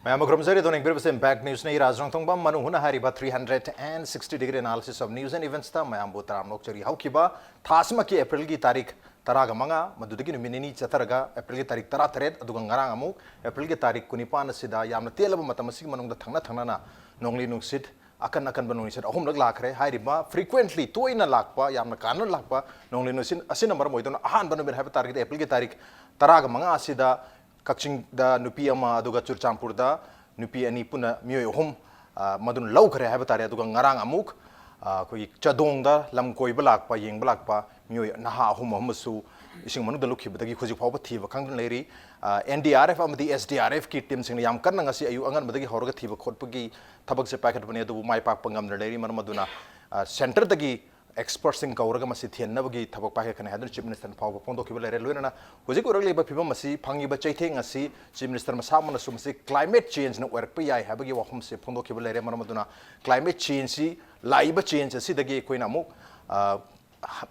मैं मगरमजरी दोनों एक बार इम्पैक्ट न्यूज़ ने राज नोंगथोंबम मनुंग हुना हारिबा 360 degree analysis of news and events ता मैं बोतराम लोग चरी हाउकिबा थासमा की अप्रैल की तारीख तरागा मंगा मधुदगी नुमिनी चतरगा अप्रैल की तारीख तरा तरेत अदुगा ngaraang amuk अप्रैल की तारीख कुनिपान सिदा यामना तेलबा मतम असि मनुंगदा थंगना थंगना नोंगली नुंगसित अकन अकन बनुंगसित अहुम लग लाखरे हारिबा फ्रीक्वेंटली तोइना लाखपा यामना कानन लाखपा नोंगली नुसिन असिन नंबर मोइदोन अहान बनुमिन हाइबा तारीख अप्रैल की तारीख तरागा मंगा सिदा कक्चिंग दा नुपी अमा अदुगा चुरचांपुर दा नुपी अनि पुना मियोय अहुम मदुन लौखरे हाइबा तारे अदुगा ngaraang amuk कोई चदोंगदा लम कोइबा लाखपा येंगबा लाखपा मियोय नहा अहुम अहुमसु इसिंग मनुदा लुखिबदगी खुजि फावबा थीबा खंगन लेरी एनडीआरएफ अमदी एसडीआरएफ की टीम सिंग याम कन्ना ngasi ayu angan badagi horga thiba khotpagi thabak se packet bane adu mai pak pangam leiri marmaduna center dagi experts sing kauraga masi thiennabagi thabak packet khane hadun chief minister fawba pongdo khibal lere loina hojik urag leba phibam masi phangi ba chaitheng asi chief minister masamana sumasi climate change na work pa yai habagi wahum se pongdo khibal lere marmaduna climate change si laiba change asi dagi koina muk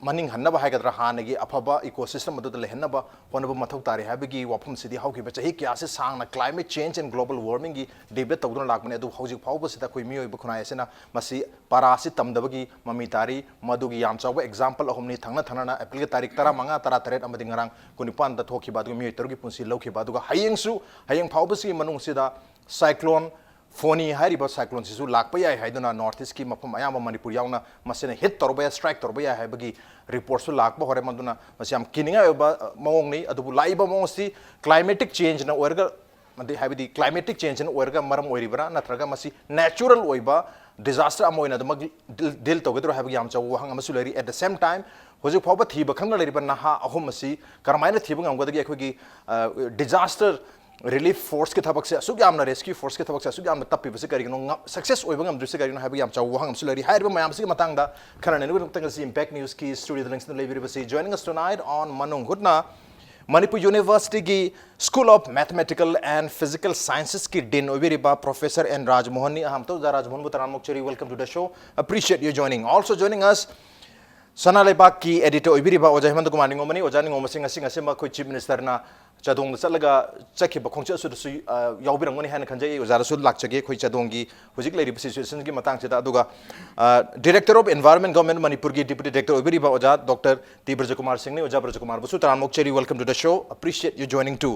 मनिंग हन्नबा हाइगद्रा हानगी अफबा ecosystem मदुद लेहन्नबा होनबा मथौ तारे हाबगी वाफम सिदी हाउकी बचही क्या से सांगना climate change and global warming की डिबेट तौदन लागमने अदु हौजिक फावबा सिदा कोइ मियोय बखुनायसेना मसी पारासि तमदबगी ममी तारी मदुगी याम चाव एग्जांपल अहमनी थंगना थंगना अप्रैल की तारीख 10 मंगा 13 तरेत अमदि ngaraang कुनिपान द थोखि बादु मियोय तरुगी पुंसी लौखि बादुगा हयेंसु हयेंग फावबसि मनुंग सिदा साइक्लोन फोनी हारिबा साइक्लोन सिसु लाकपा याय हाइदुना नॉर्थ ईस्ट की मफम अयाम मणिपुर यावना मसेने हिट तोरबा स्ट्राइक तोरबा याय हाइबगी रिपोर्ट सु लाकपा होरे मदुना मसियाम किनिंगा ओबा मओंगनी अदुबु लाइबा मओंगसी क्लाइमेटिक चेंज ना ओरगा मदि हाइबदी क्लाइमेटिक चेंज ना ओरगा मरम ओरिबरा नत्रगा मसी नेचुरल ओइबा डिजास्टर अमोइना दमग डिल तोगदरो हाइबगी याम चाव वहंग अमसु लेरी एट द सेम टाइम होजिक फावबा थीबा खंगना लेरिबा नहा अहुम मसी करमाइना थीबा ngamgdagi अखोगी डिजास्टर रिलीफ फोर्स के थबक से असुग यामना रेस्क्यू फोर्स के थबक से असुग यामना तप्पी बसे करिनो सक्सेस ओइबा ngam दुसे करिनो हाबि याम चाव वहंग सुलरी हाइरबा मयाम से मतंगदा खरने नु तंग से इंपैक्ट न्यूज़ की स्टूडियो लिंक्स न लेबिरि बसे जॉइनिंग अस टुनाइट ऑन मनोंग हुटना मणिपुर यूनिवर्सिटी की school of mathematical and physical sciences की डीन ओबिरिबा प्रोफेसर एन राजमोहन नि हम तो राजमोहन बुतरान मोक्चरी welcome to the show appreciate you joining also joining us Sanaleibak की एडिटर ओबिरिबा ओजा हेमंतकुमार निंगोमनी ओजा निंगोम सिंह सिंह सिमा कोइ चीफ मिनिस्टर ना चदोंग चलगा चखिबा खोंचे सुदसु यावबिरंगनी हान खंजै ओजा सु लाकचगे खोइ चदोंगी हुजिक लेरि सिचुएशन की मतंग सेदा अदुगा director of environment government Manipur की डिप्टी डायरेक्टर ओबिरिबा ओजा डॉक्टर टी ब्रजकुमार सिंह ने ओजा ब्रजकुमार बसु तरान मोक्चरी welcome to the show appreciate you joining to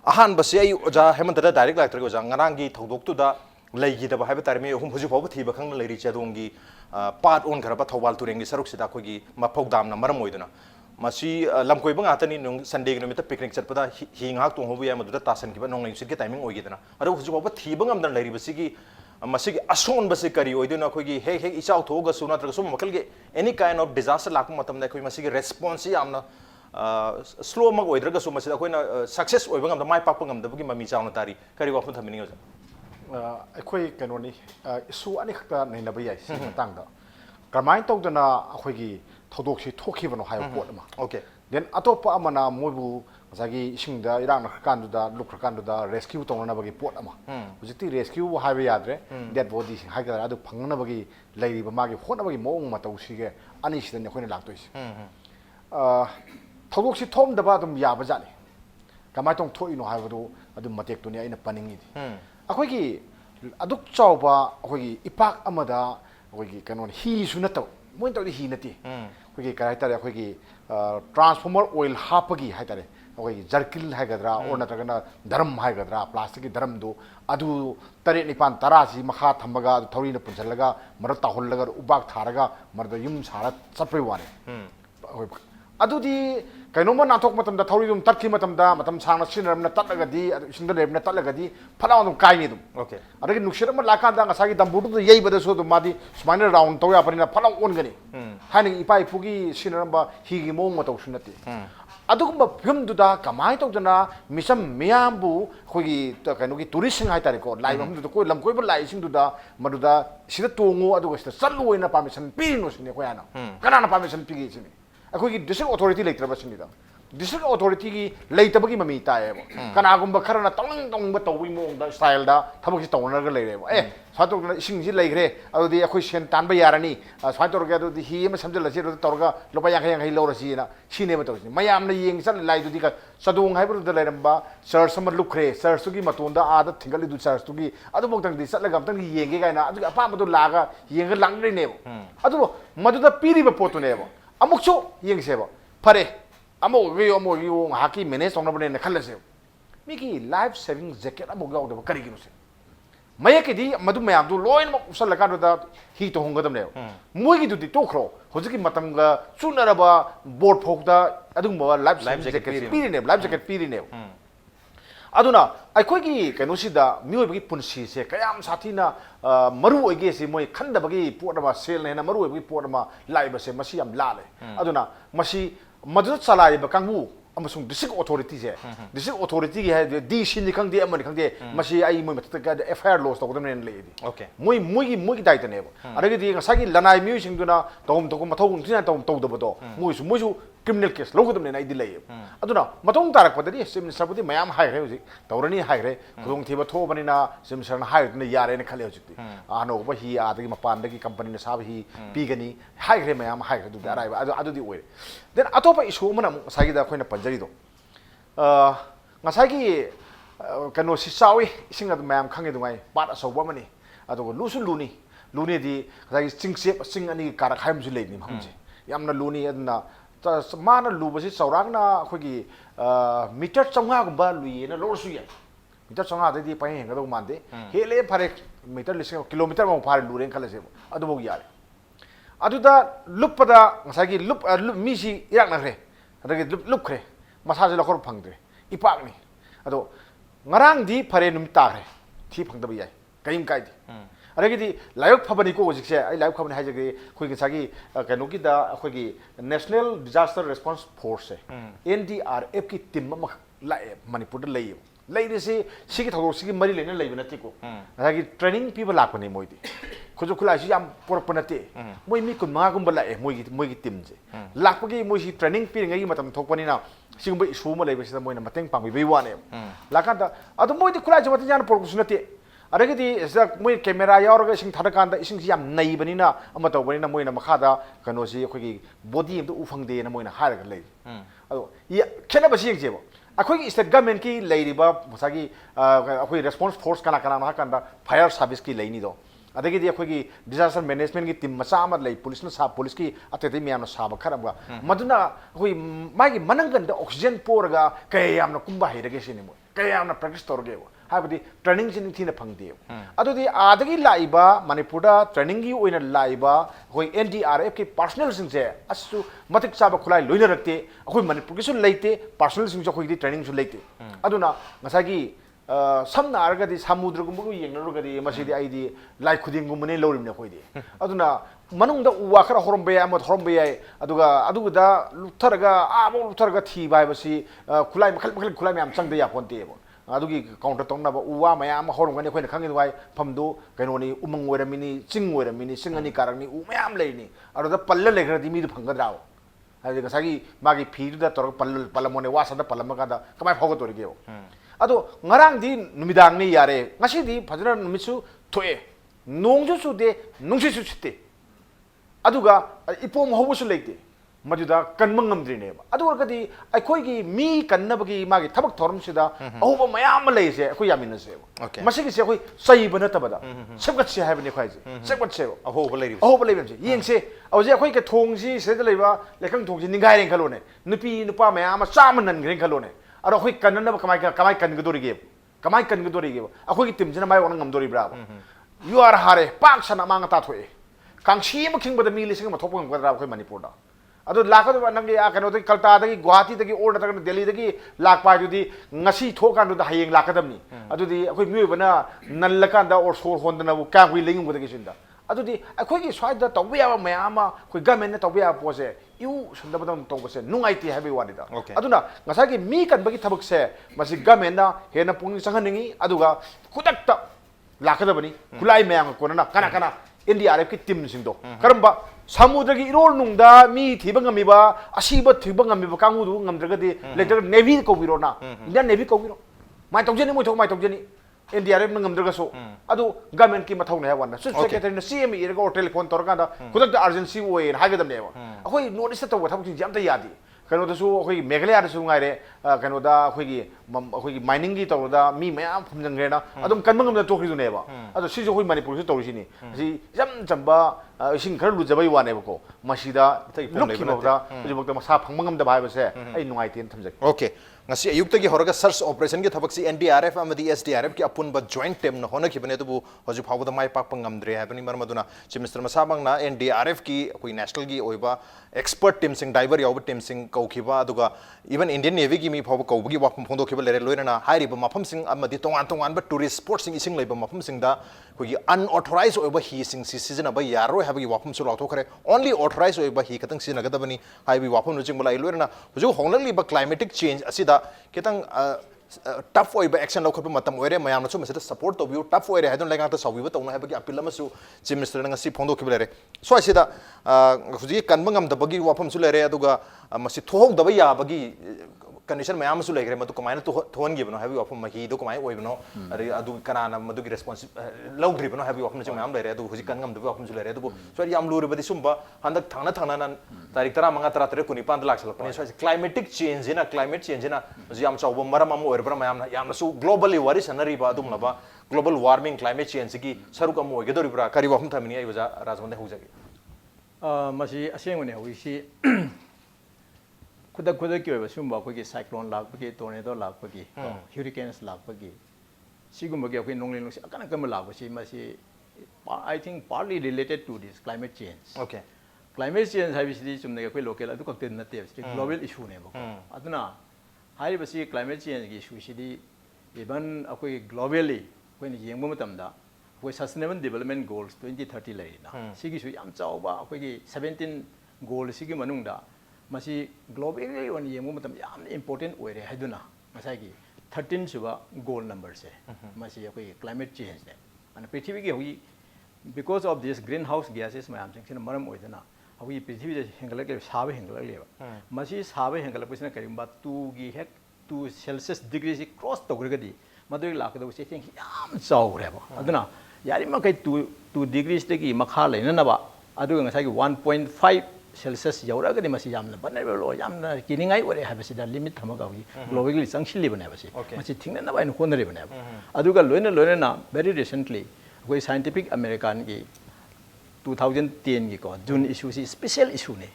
अहान बसे आई ओजा हेमंतदा डायरेक्ट लाक्टर ओजा ngaraang gi थौदोक्तुदा लेगिदबा हाइबा तारमे अहुम हुजु फावबा थीबा खंग लेरि चदोंगी पार्ट ओन खरबा थौबाल तुरेंगी सरुक सिदा खोगी मफौदामना मरम ओइदना मसी लमकोइबा ngaतनी नुंग संडे नुमित पिकनिक चटपदा हि ngak तोंहोबु या मदुदा तासन किबा नोंग लिंसिट के टाइमिंग ओइगिदना अदो हुजु फावबा थीबा ngमदन लेरि बसिगी मसिगी असोन बसे करी ओइदना खोगी हे हे इचाउ थोगा सुना तरग सुम मकल के एनी काइंड ऑफ डिजास्टर लाक मतम दा खोई मसिगी रेस्पॉन्स यामना स्लो मग ओइद्रग सु मसिदा खोइना सक्सेस ओइबा ngam माइ पाक ngam दबगी ममी चाउना तारी करी वाफु थमिनी ओजा अखोई कनोनी इशू अने खता नैनबा याय सि मतंगदा करमाइन तौदना अखोगी थौदोक्सि थोखिबनो हाय पोट अमा ओके देन अतोपा अमना मोइबु जागी इसिंगदा इरांग खकांदुदा लुखरकांदुदा रेस्क्यू तौननाबगी पोट अमा हुजिति रेस्क्यू हाइबा याद्रे डेड बॉडी हाइगदा अदु फंगनाबगी लेरिबा मागी होनबागी मोंग मतौसिगे अनि सिदन अखोइना लाक्तोइसि थौदोक्सि थोमदबा दुम याबा जाने कमाइ तों थोइनो हाइबदो अदु मतेक्तुनि आइना पनिंगी अखोगी अदुक चावबा अखोगी इपाक अमदा अखोगी कनोन ही सुनतो मोइन तौदि ही नति अखोगी काय तारे अखोगी ट्रांसफॉर्मर ऑयल हापगी हाय तारे अखोगी जर्किल हायगद्रा और नत्रगना धर्म हायगद्रा प्लास्टिक की धर्म दो अदु तरे निपान तरासी मखा थंबगा थौरीन पुंजलगा मर ताहुलगा उबाक थारगा मरद युम सारा चपे वाने अदुदी कइनोमा नाथोक मतमदा थौरीदुम तत्खि मतम सांगना सिनरमना तत्लगदी सिंगल लेबना तत्लगदी फलावदुम काइनी दुम ओके अदगी नुक्सिरम लाकांदा ngसागी दम्बुदु येइबदसु दुम मादी स्माइनर राउंड तौया परिना फलाव ओनगनी हानि इपाई पुगी सिनरमबा हिगी मोंग मतौ सुनति अदुगुम फिल्मदुदा कमाय तौदना मिसम मियामबु खोगी कइनोगी टूरिस्ट हाय तारेको लाइबमदु कोइ लमकोइबा लाइसिंगदुदा मदुदा सिदा तोंगो अदुगा सिदा चल्लुइना परमिशन पिनो सिने कोयाना कनाना परमिशन पिगी सिने अखोगी डिस्ट्रिक्ट अथॉरिटी लेत्रबा सिनिदा district authority gi leitabagi mami tae bo kana gumba kharana tong ba tawbi mo da style da thabak si tawna ga leire bo sato ising si leigre adi akhoi sen tan ba yarani sato ga adi hi ma samjal si torga lopa yang hi lora si na sine ma tawsi mayam na yeng sal lai du ka sadung hai bru da leiramba sir samar lukre sir su gi matunda ada thingali du sir su gi adu bok tang di sat la gam tang gi yeng ge ga na adu apa ma du laga yeng ga lang ne bo adu madu da piri ba potu ne bo amuk chu yeng se bo pare amok yo haki manage tong na bane khal se miki life saving jacket amok yaw da kari gi no se maya ke di madu mayam du loin ma usal la ka da hi to hong ga dam ne moi gi du di to khro hojiki matam ga chuna ba board phok da adung ba life saving jacket piri ne life jacket piri ne aduna akhoi gi kaino si da mioi gi punsi se kayam sathina maru oige se moi khanda bagi pot ma sel ne na maru oige pot ma lai ba se masi am la le aduna masi madu chalai ba kangbu amasung district authority je district authority gi ha di shin ni khangde amani khangde masi ai moi mata ga FIR laws to godam ne le di okay moi gi dai tane ba adagi di ngasagi lanai miu sing duna tom to mathong thina tom to da do moi su criminal case lo godam ne nai di le aduna matong tarak padari sim sabudi mayam hai re hoji tawrani hai re khudong thiba tho bani na sim sarna hai ne yare ne khale hoji ano ba hi adagi mapan dagi company ne sab hi pi gani hai re mayam hai re du darai ba adu di oire then atopa issue mana sagi da khoina panjari do ngasagi kano si sawi singa mayam khange dungai pat asoba mani adu luni di sagi chingsep sing ani karak haim ju le ni hamje yamna luni adna mana lubasi saurangna khogi meter changha gumba lui na lor su ya meter changha de di pai henga do mande hele phare meter lising kilometer ma phare luren khala se adu bog yare adu da lupada ngasagi lup mi si irak na khre adagi lup khre masa je lakor phangde ipak ni adu ngarang di phare num ta khre thi phangda ba yai kaim kai di adagi layok phabani ko jikse ai layok phabani ha jage khoi gi sagi kanoki da khoi gi national disaster response force NDRF ki team ma lae manipur da lei de se sigi thoro sigi mari lena lei bana tiko adagi training people lak pani moi di khojo khulai si yam por panate moi mi kun ma gum bala e moi gi team je lak pagi moi si training pi ngai matam thok pani na sigum isu ma lei be se moi na mateng pang bi wa ne lakan da adu moi di khulai jama tan por kusnate adagidi moi camera yauraga sing thadakanda ising si yam nei banina ama to banina moina makhada kano si khoi body am to ufangde na moina haraga lei ado ya khena ba sing jebo akhoi state government ki leiriba musagi akhoi response force kana na kanda fire service ki leini do adagidi akhoi disaster management ki team macha ama lei police na sa police ki atete miam na saba kharaba maduna akhoi magi manangan da oxygen poraga kayam na kumba hirage sini mo kayam na practice torge habdi training sin thina phangde adudi adagi laiba manipur da training gi oina laiba hoi NDRF ki personal sing je asu matik saba khulai loina rakte hoi manipur ki su leite personal sing jo khoi di training su leite aduna ngasagi samna arga di samudra gum bu yeng ro ga di masidi ai di lai khuding gum ne lorim ne khoi di aduna manung da uwa khara horom be am horom be ai aduga da lutharaga amo lutharaga thi bai basi khulai makhal khulai am chang da ya ponte bo adugi counter tong na ba uwa mayam horom gani khoina khangin wai phamdu kaino ni umang oiramini ching oiramini singani karangni u mayam leini aruda palla legradi mi du phangadra adi gasagi magi phidu da tor palamone wasa da palamaga da kamai phogo torige ado ngarang di numidang ni yare ngasi di phajana numisu thoe nongju su de nungsi su chitte aduga ipom hobusu leite maduda kanmangam drine ba adu warkadi akhoi gi mi kannabagi magi thabak thorum sida ahuba mayam leise akhoi yamina se masigi se akhoi sai bana tabada sabgat se haibani khoi je sabgat se ahuba leibam se yeng se auje akhoi ke thongji se da leiba lekang thongji ningai reng khalone nupi nupa mayam cham nan reng khalone aro akhoi kannana kamai kan gdori ge akhoi gi timjina mai wan ngam dori bra you are hare pak sana manga ta thoe kangchi ma king bada mi lising ma thopang gadra akhoi manipur da adu lakadu nangi kano de kalta de guwahati de order de delhi de lak pa judi ngasi thokan du hayeng lakadamni adu di akhoi mi bana nallakan da or sor hondana bu ka hui lengum de sinda adu di akhoi gi swai da tawya mayama khoi government na tawya pose yu sunda badam tawbase nungai ti habi wadi da aduna ngasa gi mi kan bagi thabak se masi government na hena pung sanghaningi aduga kudakta lakadabani kulai mayam ko na kana NDRF ki team sing do karamba samudra gi irol nungda mi thiba ngamiba asiba thiba ngamiba kangu du ngamdraga di later navy ko biro na Indian navy ko biro mai tawjeni mo thok mai tawjeni NDRF ngamdraga so adu government ki mathau na wan chief secretary na CME ira ko telephone tor kanda kudak da urgency way hagadam ne akoi notice to thak chi jam ta yadi kano da su akoi meghalaya da su ngai re kano da akoi mining gi to da mi mayam phumjang re na adum kanmangam da tokri du ne ba adu si jo akoi Manipur si tori sini si jam jamba sing khar lu jabai wane ba ko masida lukhi ba da jibok da masa phangmangam da bai ba se ai nungai tin thamjak okay ngasi ayuk gi horaga search operation gi thabak si NDRF amadi SDRF ki apun ba joint team na hona ki bane tu hoji phabu da mai pak pangam dre ha bani marmaduna chief minister masabang na NDRF ki koi national gi oiba expert team sing diver yaw team sing kau khiba aduga even Indian Navy gi mi phabu kau gi wapum phondo khibal lere loina na hairi ba mafam sing amadi tongan ba tourist sports sing ising leiba mafam sing da koi gi unauthorized oiba hi sing season ba yaro ha gi wapum su lato khare only authorized oiba hi katang sin ga da bani hai bi wapum nu jing bala loina hoju honglali ba climatic change asida kitang tough oiba action laukhat matam oire mayam chu meseda support to view tough oire hadon laga ta sawi ba tawna habagi appeal amasu chief minister nga si phondo khibelere so asida huji kanbangam da bagi wafam su lere aduga masi thohok da ba ya bagi condition mayam su legre matu kamaina thon gi bano habi wafam mahi do kamai oi bano ari adu kanana madu gi response logri bano habi wafam chu mayam lere adu huji kangam da wafam su lere adu so yam lure badi sumba handak thangna nan tarik tara manga tara tare kuni pan lak sal pani so climatic change ina climate change ina yam chawbo maram am oir bra mayam yam su globally wari sanari ba adum laba global warming climate change gi saruk am oi gedori bra kari wafam thamini ai baja rajmonde hujagi masi asengone hoisi kuda ki oiba sumba ko gi cyclone lak ki tornado lak ki hurricanes lak ki sigum gi ko nonglin lung akana kam lak si masi I think partly related to this climate change. Okay. Climate change hai bisi chumne ko local adu ko ten na te global issue ne ba aduna hai bisi climate change gi issue si di even akoi globally ko ni yengba matam da ko sustainable development goals 2030 lai na sigi su yam chaw ba akoi gi 17 goal sigi manung da masi globally on yengba matam yam important oire haiduna masai gi 13 suba goal number se masi akoi climate change ne and prithvi gi hui because of this greenhouse gases mayam sing sin maram oidana hui prithvi je hengalak le sabe hengalak le ba masi sabe hengalak pisna karimba 2 gi hek 2 celsius degree si cross togragadi madui lakado se thing yam chaw re ba aduna yari ma kai 2 degrees te gi makha leina na ba adu ngasai gi 1.5 celsius yauragadi masi yamna banai lo yamna kiningai ore habasi da limit thamaga wi globally sangshili bana ba si masi thingna na ba in honare bana ba aduga loina na very recently we scientific american gi 2010 gi ko june issue si special issue ne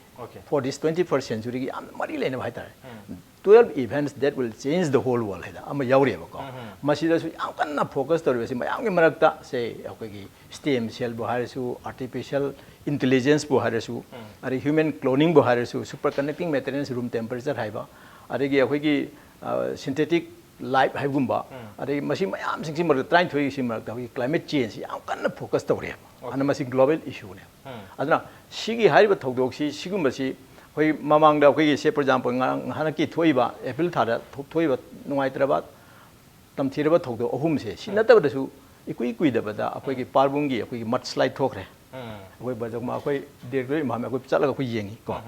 for this 21st century gi am mari lena bhai tar 12 events that will change the whole world heda am yaure ba ko masida su am kanna focus tor be si mayam gi marakta se akoi gi stem cell bo harisu artificial intelligence bo harisu ari human cloning bo harisu superconducting materials room temperature haiba ari gi akoi gi synthetic life haibumba adai masi mayam sing sim try thoi sim rak climate change yam kan focus tawre ana masi global issue ne aduna sigi hariba thodok si sigum si hoi mamang da hoi se for example hana ki thoiba april thada thoiba nungai traba tam thiraba thodok ahum se sinata ba su ikui da bada akoi ki parbungi akoi ki mudslide thokre akoi bajak ma akoi directorate ma akoi chala akoi yengi ko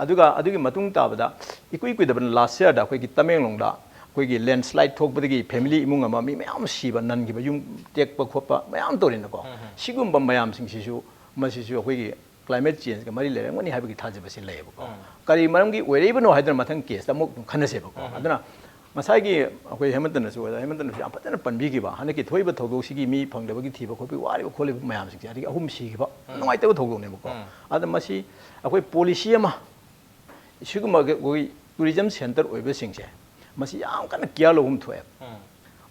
adugi matung ta bada ikui da ban last year da akoi ki Tamenglong da कोई landslide थोपदगी family इमुंग अमा मी मयाम सिबा ननगिबा yum टेकपा खोपा मयाम तोरिनको सिगुम मयाम सिंगसिसु मसिसु अखोगी climate change का मरी लेरंगनी हाबगी थाजबसि लेबको करी मरमगी ओइरेबनो Haider मथंग case तमु खनसेबको अदना मसागी अखोई हेमंतनसु याम फतन पनबिगिबा हनकी थोइबा थोगोसिगी मी फंगदबगी थिबा खोपि वारिबा खोलिबा मयाम सिंगसि अदि अहुम सिगिबा नोंगाइतबा थोगोनेबको अद मसि अखोई पॉलिसी अमा सिगुम गोई टूरिज्म सेंटर ओइबा सिंगसे मसी याम कन किया लोगुम थोए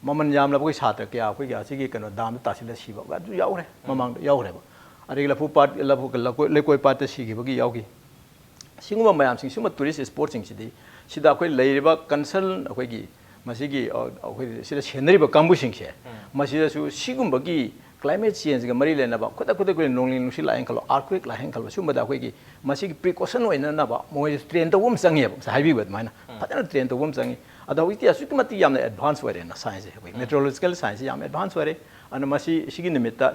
ममन याम लबो सात्र क्या कोई क्या सिगी कनो दाम तासिल सिबा अदु यावरे ममांग यावरे बा अरे लफु पार्ट लफु लेकोय पार्ट सिगी बगी यावगी सिंगुम मयाम सिंग सुम टूरिस्ट स्पॉट सिंग सिदी सिदा कोई लेरिबा कंसर्न अखोगी मसीगी अखोई सिदा सेनरिबा कांबु सिंगसे मसीदा सु सिगुम बगी climate change ga mari lena ba khoda khoda ko nongling nusi la enkalo earthquake la enkalo sum da koi gi masi precaution oina na ba moi train to wom sangi sa haibi bat maina patana train to wom sangi ꯑꯗꯣ ꯍꯧꯖꯤꯛꯇꯤ ꯑꯁꯨꯛꯀꯤ ꯃꯇꯤꯛ ꯌꯥꯝꯅ advance ꯑꯣꯏꯔꯦꯅ ꯁꯥꯏꯟꯁꯁꯦ ꯑꯩꯈꯣꯏ meteorological ꯁꯥꯏꯟꯁꯁꯦ ꯌꯥꯝ advance ꯑꯣꯏꯔꯦ ꯑꯗꯨꯅ ꯃꯁꯤ ꯁꯤꯒꯤ ꯅꯨꯃꯤꯠꯇ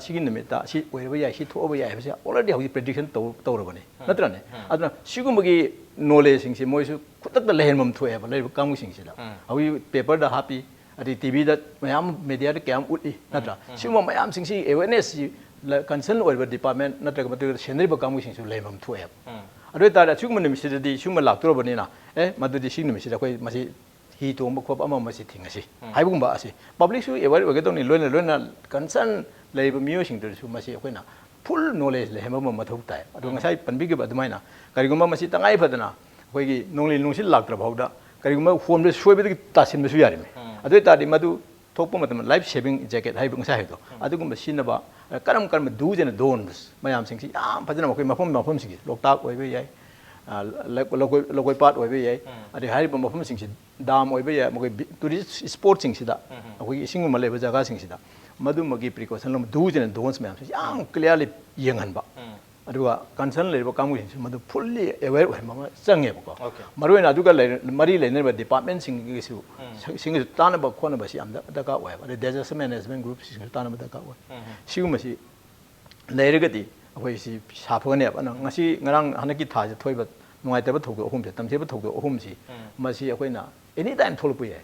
ꯁꯤ ꯑꯣꯏꯔꯕ ꯌꯥꯏ ꯁꯤ ꯊꯣꯛꯑꯕ ꯌꯥꯏ ꯍꯥꯏꯕꯁꯦ ꯑꯣꯜꯔꯦꯗꯤ ꯍꯧꯖꯤꯛ ꯄ꯭ꯔꯦꯗꯤꯛꯁꯟ ꯇꯧꯔꯕꯅꯤ ꯅꯠꯇ꯭ꯔꯅꯦ ꯑꯗꯨꯅ ꯁꯤꯒꯨꯝꯕꯒꯤ ꯅꯣꯂꯦꯖꯁꯤꯡꯁꯦ ꯃꯣꯏꯁꯨ ꯈꯨꯗꯛꯇ ꯂꯩꯍꯟꯐꯝ ꯊꯣꯛꯑꯦꯕ ꯂꯩꯔꯤꯕ ꯀꯥꯡꯕꯨꯁꯤꯡꯁꯤꯗ ꯍꯧꯖꯤꯛ ꯄꯦꯄꯔꯗ ꯍꯥꯞꯄꯤ ꯑꯗꯩ ꯇꯤꯚꯤꯗ ꯃꯌꯥꯝ ꯃꯦꯗꯤꯌꯥꯗ ꯀꯌꯥꯝ ꯎꯠꯂꯤ ꯅꯠꯇ꯭ꯔꯥ ꯁꯤꯒꯨꯝꯕ ꯃꯌꯥꯝꯁꯤꯡꯁꯤ ꯑꯦꯋꯦꯔꯅꯦꯁꯁꯤ ꯀꯟꯁꯔꯟ ꯑꯣꯏꯕ ꯗꯤꯄꯥꯔꯠꯃꯦꯟ ꯅꯠꯇ꯭ꯔꯒ ꯃꯗꯨꯗ ꯁꯦꯟꯅꯔꯤꯕ ꯀꯥꯡꯕꯨꯁꯤꯡꯁꯨ ꯂꯩꯐꯝ ꯊꯣꯛꯑꯦꯕ ꯑꯗꯨ ꯑꯣꯏꯇꯥꯔꯗꯤ ꯑꯁꯤꯒꯨꯝꯕ ꯅꯨꯃꯤꯠꯁꯤꯗꯗꯤ ꯁꯤꯒꯨꯝꯕ ꯂꯥꯛꯇꯣꯔꯕꯅꯤꯅ ꯃꯗꯨꯗꯤ ꯁꯤ ꯅꯨꯃꯤꯠꯁꯤꯗ ꯑꯩꯈꯣꯏ ꯃꯁꯤ ꯍꯤ ꯇꯣꯡꯕ ꯈꯣꯠꯄ ꯑꯃ ꯑꯁꯤ ꯊꯤꯡꯉꯁꯤ ꯍꯥꯏꯕꯒꯨꯝꯕ ꯑꯁꯤ ꯄꯕ꯭ꯂꯤꯛꯁꯨ ꯑꯦꯋꯦꯌꯔ ꯑꯣꯏꯒꯗꯧꯅꯤ ꯂꯣꯏꯅ ꯀꯟꯁꯔꯟ ꯂꯩꯔꯤꯕ ꯃꯤꯑꯣꯏꯁꯤꯡꯗꯨꯁꯨ ꯃꯁꯤ ꯑꯩꯈꯣꯏꯅ ꯐꯨꯜ ꯅꯣꯂꯦꯖ ꯂꯩꯍꯟꯕ ꯑꯃ ꯃꯊꯧ ꯇꯥꯏ ꯑꯗꯣ ꯉꯁꯥꯏ ꯄꯟꯕꯤꯈꯤꯕ ꯑꯗꯨꯃꯥꯏꯅ ꯀꯔꯤꯒꯨꯝꯕ ꯃꯁꯤ ꯇꯉꯥꯏ ꯐꯗꯅ ꯑꯩꯈꯣꯏꯒꯤ ꯅꯣꯡꯂꯩ ꯅꯨꯡꯁꯤꯠ ꯂꯥꯛꯇ꯭ꯔꯐꯥꯎꯗ ꯀꯔꯤꯒꯨꯝꯕ ꯍꯣꯟꯕ ꯁꯣꯏꯕꯗꯒꯤ ꯇꯥꯁꯤꯟꯕꯁꯨ ꯌꯥꯔꯤꯃꯤ ꯑꯗꯨ ꯑꯣꯏꯇꯥꯔꯗꯤ ꯃꯗꯨ ꯊꯣꯛꯄ ꯃꯇꯝꯗ ꯂꯥꯏꯐ ꯁꯦꯚꯤꯡ ꯖꯦꯀꯦꯠ ꯍꯥꯏꯕ ꯉꯁꯥꯏ ꯍꯥꯏꯕꯗꯣ ꯑꯗꯨꯒꯨꯝꯕ ꯁꯤꯖꯤꯟꯅꯕ ꯀꯔꯝꯕ ꯗꯨꯁ ꯑꯦꯟ ꯗꯣꯟꯁ ꯃꯌꯥꯝꯁꯤꯡꯁꯤ ꯌꯥꯝ ꯐꯖꯅ ꯑꯩꯈꯣꯏ ꯃꯐꯝꯁꯤꯡꯁꯤ ꯂꯣꯛꯇꯥꯛ ꯑꯣꯏꯕ ꯌꯥꯏ ꯂꯧꯀꯣꯏꯄꯥꯠ ꯑꯣꯏꯕ ꯌꯥꯏ ꯑꯗꯩ ꯍꯥꯏꯔꯤꯕ ꯃꯐꯝꯁꯤꯡꯁꯤ ꯗꯥꯝ ꯑꯣꯏꯕ ꯌꯥꯏ ꯃꯈꯣꯏ ꯇꯨꯔꯤꯁ ꯁ꯭ꯄꯣꯠꯁꯤꯡꯁꯤꯗ ꯑꯩꯈꯣꯏꯒꯤ ꯏꯁꯤꯡꯒꯨꯝꯕ ꯂꯩꯕ ꯖꯒꯥꯁꯤꯡꯁꯤꯗ ꯃꯗꯨꯃꯒꯤ ꯄ꯭ꯔꯤꯀꯣꯁꯟ ꯂꯧꯕ ꯗꯨꯁ ꯑꯦꯟ ꯗꯣꯟꯁ ꯃꯌꯥꯝꯁꯤ ꯌꯥꯝ ꯀ꯭ꯂꯤꯌꯥꯔꯂꯤ ꯌꯦꯡꯍꯟꯕ ꯑꯗꯨꯒ ꯀꯟꯁꯔꯟ ꯂꯩꯔꯤꯕ ꯀꯥꯡꯕꯨꯁꯤꯡꯁꯨ ꯃꯗꯨ ꯐꯨꯜꯂꯤ ꯑꯦꯋꯦꯌꯔ ꯑꯣꯏꯍꯟꯕ ꯑꯃ ꯆꯪꯉꯦꯕꯀꯣ ꯃꯔꯨꯑꯣꯏꯅ ꯑꯗꯨꯒ ꯃꯔꯤ ꯂꯩꯅꯔꯤꯕ ꯗꯤꯄꯥꯔꯠꯃꯦꯟꯁꯤꯡꯒꯤꯁꯨ ꯁꯤꯡꯒꯤꯁꯨ ꯇꯥꯟꯅꯕ ꯈꯣꯠꯅꯕꯁꯤ ꯌꯥꯝ ꯗꯔꯀꯥꯔ ꯑꯣꯏꯌꯦꯕ ꯑꯗꯩ ꯗꯤꯖꯥꯁꯇꯔ ꯃꯦꯅꯦꯖꯃꯦꯟ ꯒ꯭ꯔꯨꯞꯁꯤꯡꯁꯨ ꯇꯥꯟꯅꯕ ꯗꯔꯀꯥꯔ ꯑꯣꯏ ꯁꯤꯒꯨꯝꯕꯁꯤ ꯂꯩꯔꯒꯗꯤ ꯑꯩꯈꯣꯏ ꯁꯤ ꯁꯥꯐꯒꯅꯦꯕ ꯉꯁꯤ ꯉꯔꯥꯡ ꯍꯟꯗꯛꯀꯤ ꯊꯥꯁꯤ ꯊꯣꯛꯏꯕ ꯅꯨꯡꯉꯥꯏꯇꯕ ꯊꯧꯗꯣꯛ ꯑꯍꯨꯝꯁꯦ ꯇꯝꯊꯤꯕ ꯊꯧꯗꯣꯛ ꯑꯍꯨꯝꯁꯤ ꯃꯁꯤ ꯑꯩꯈꯣꯏꯅ ꯑꯦꯅꯤ ꯇꯥꯏꯝ ꯊꯣꯛꯂꯛꯄ ꯌꯥꯏ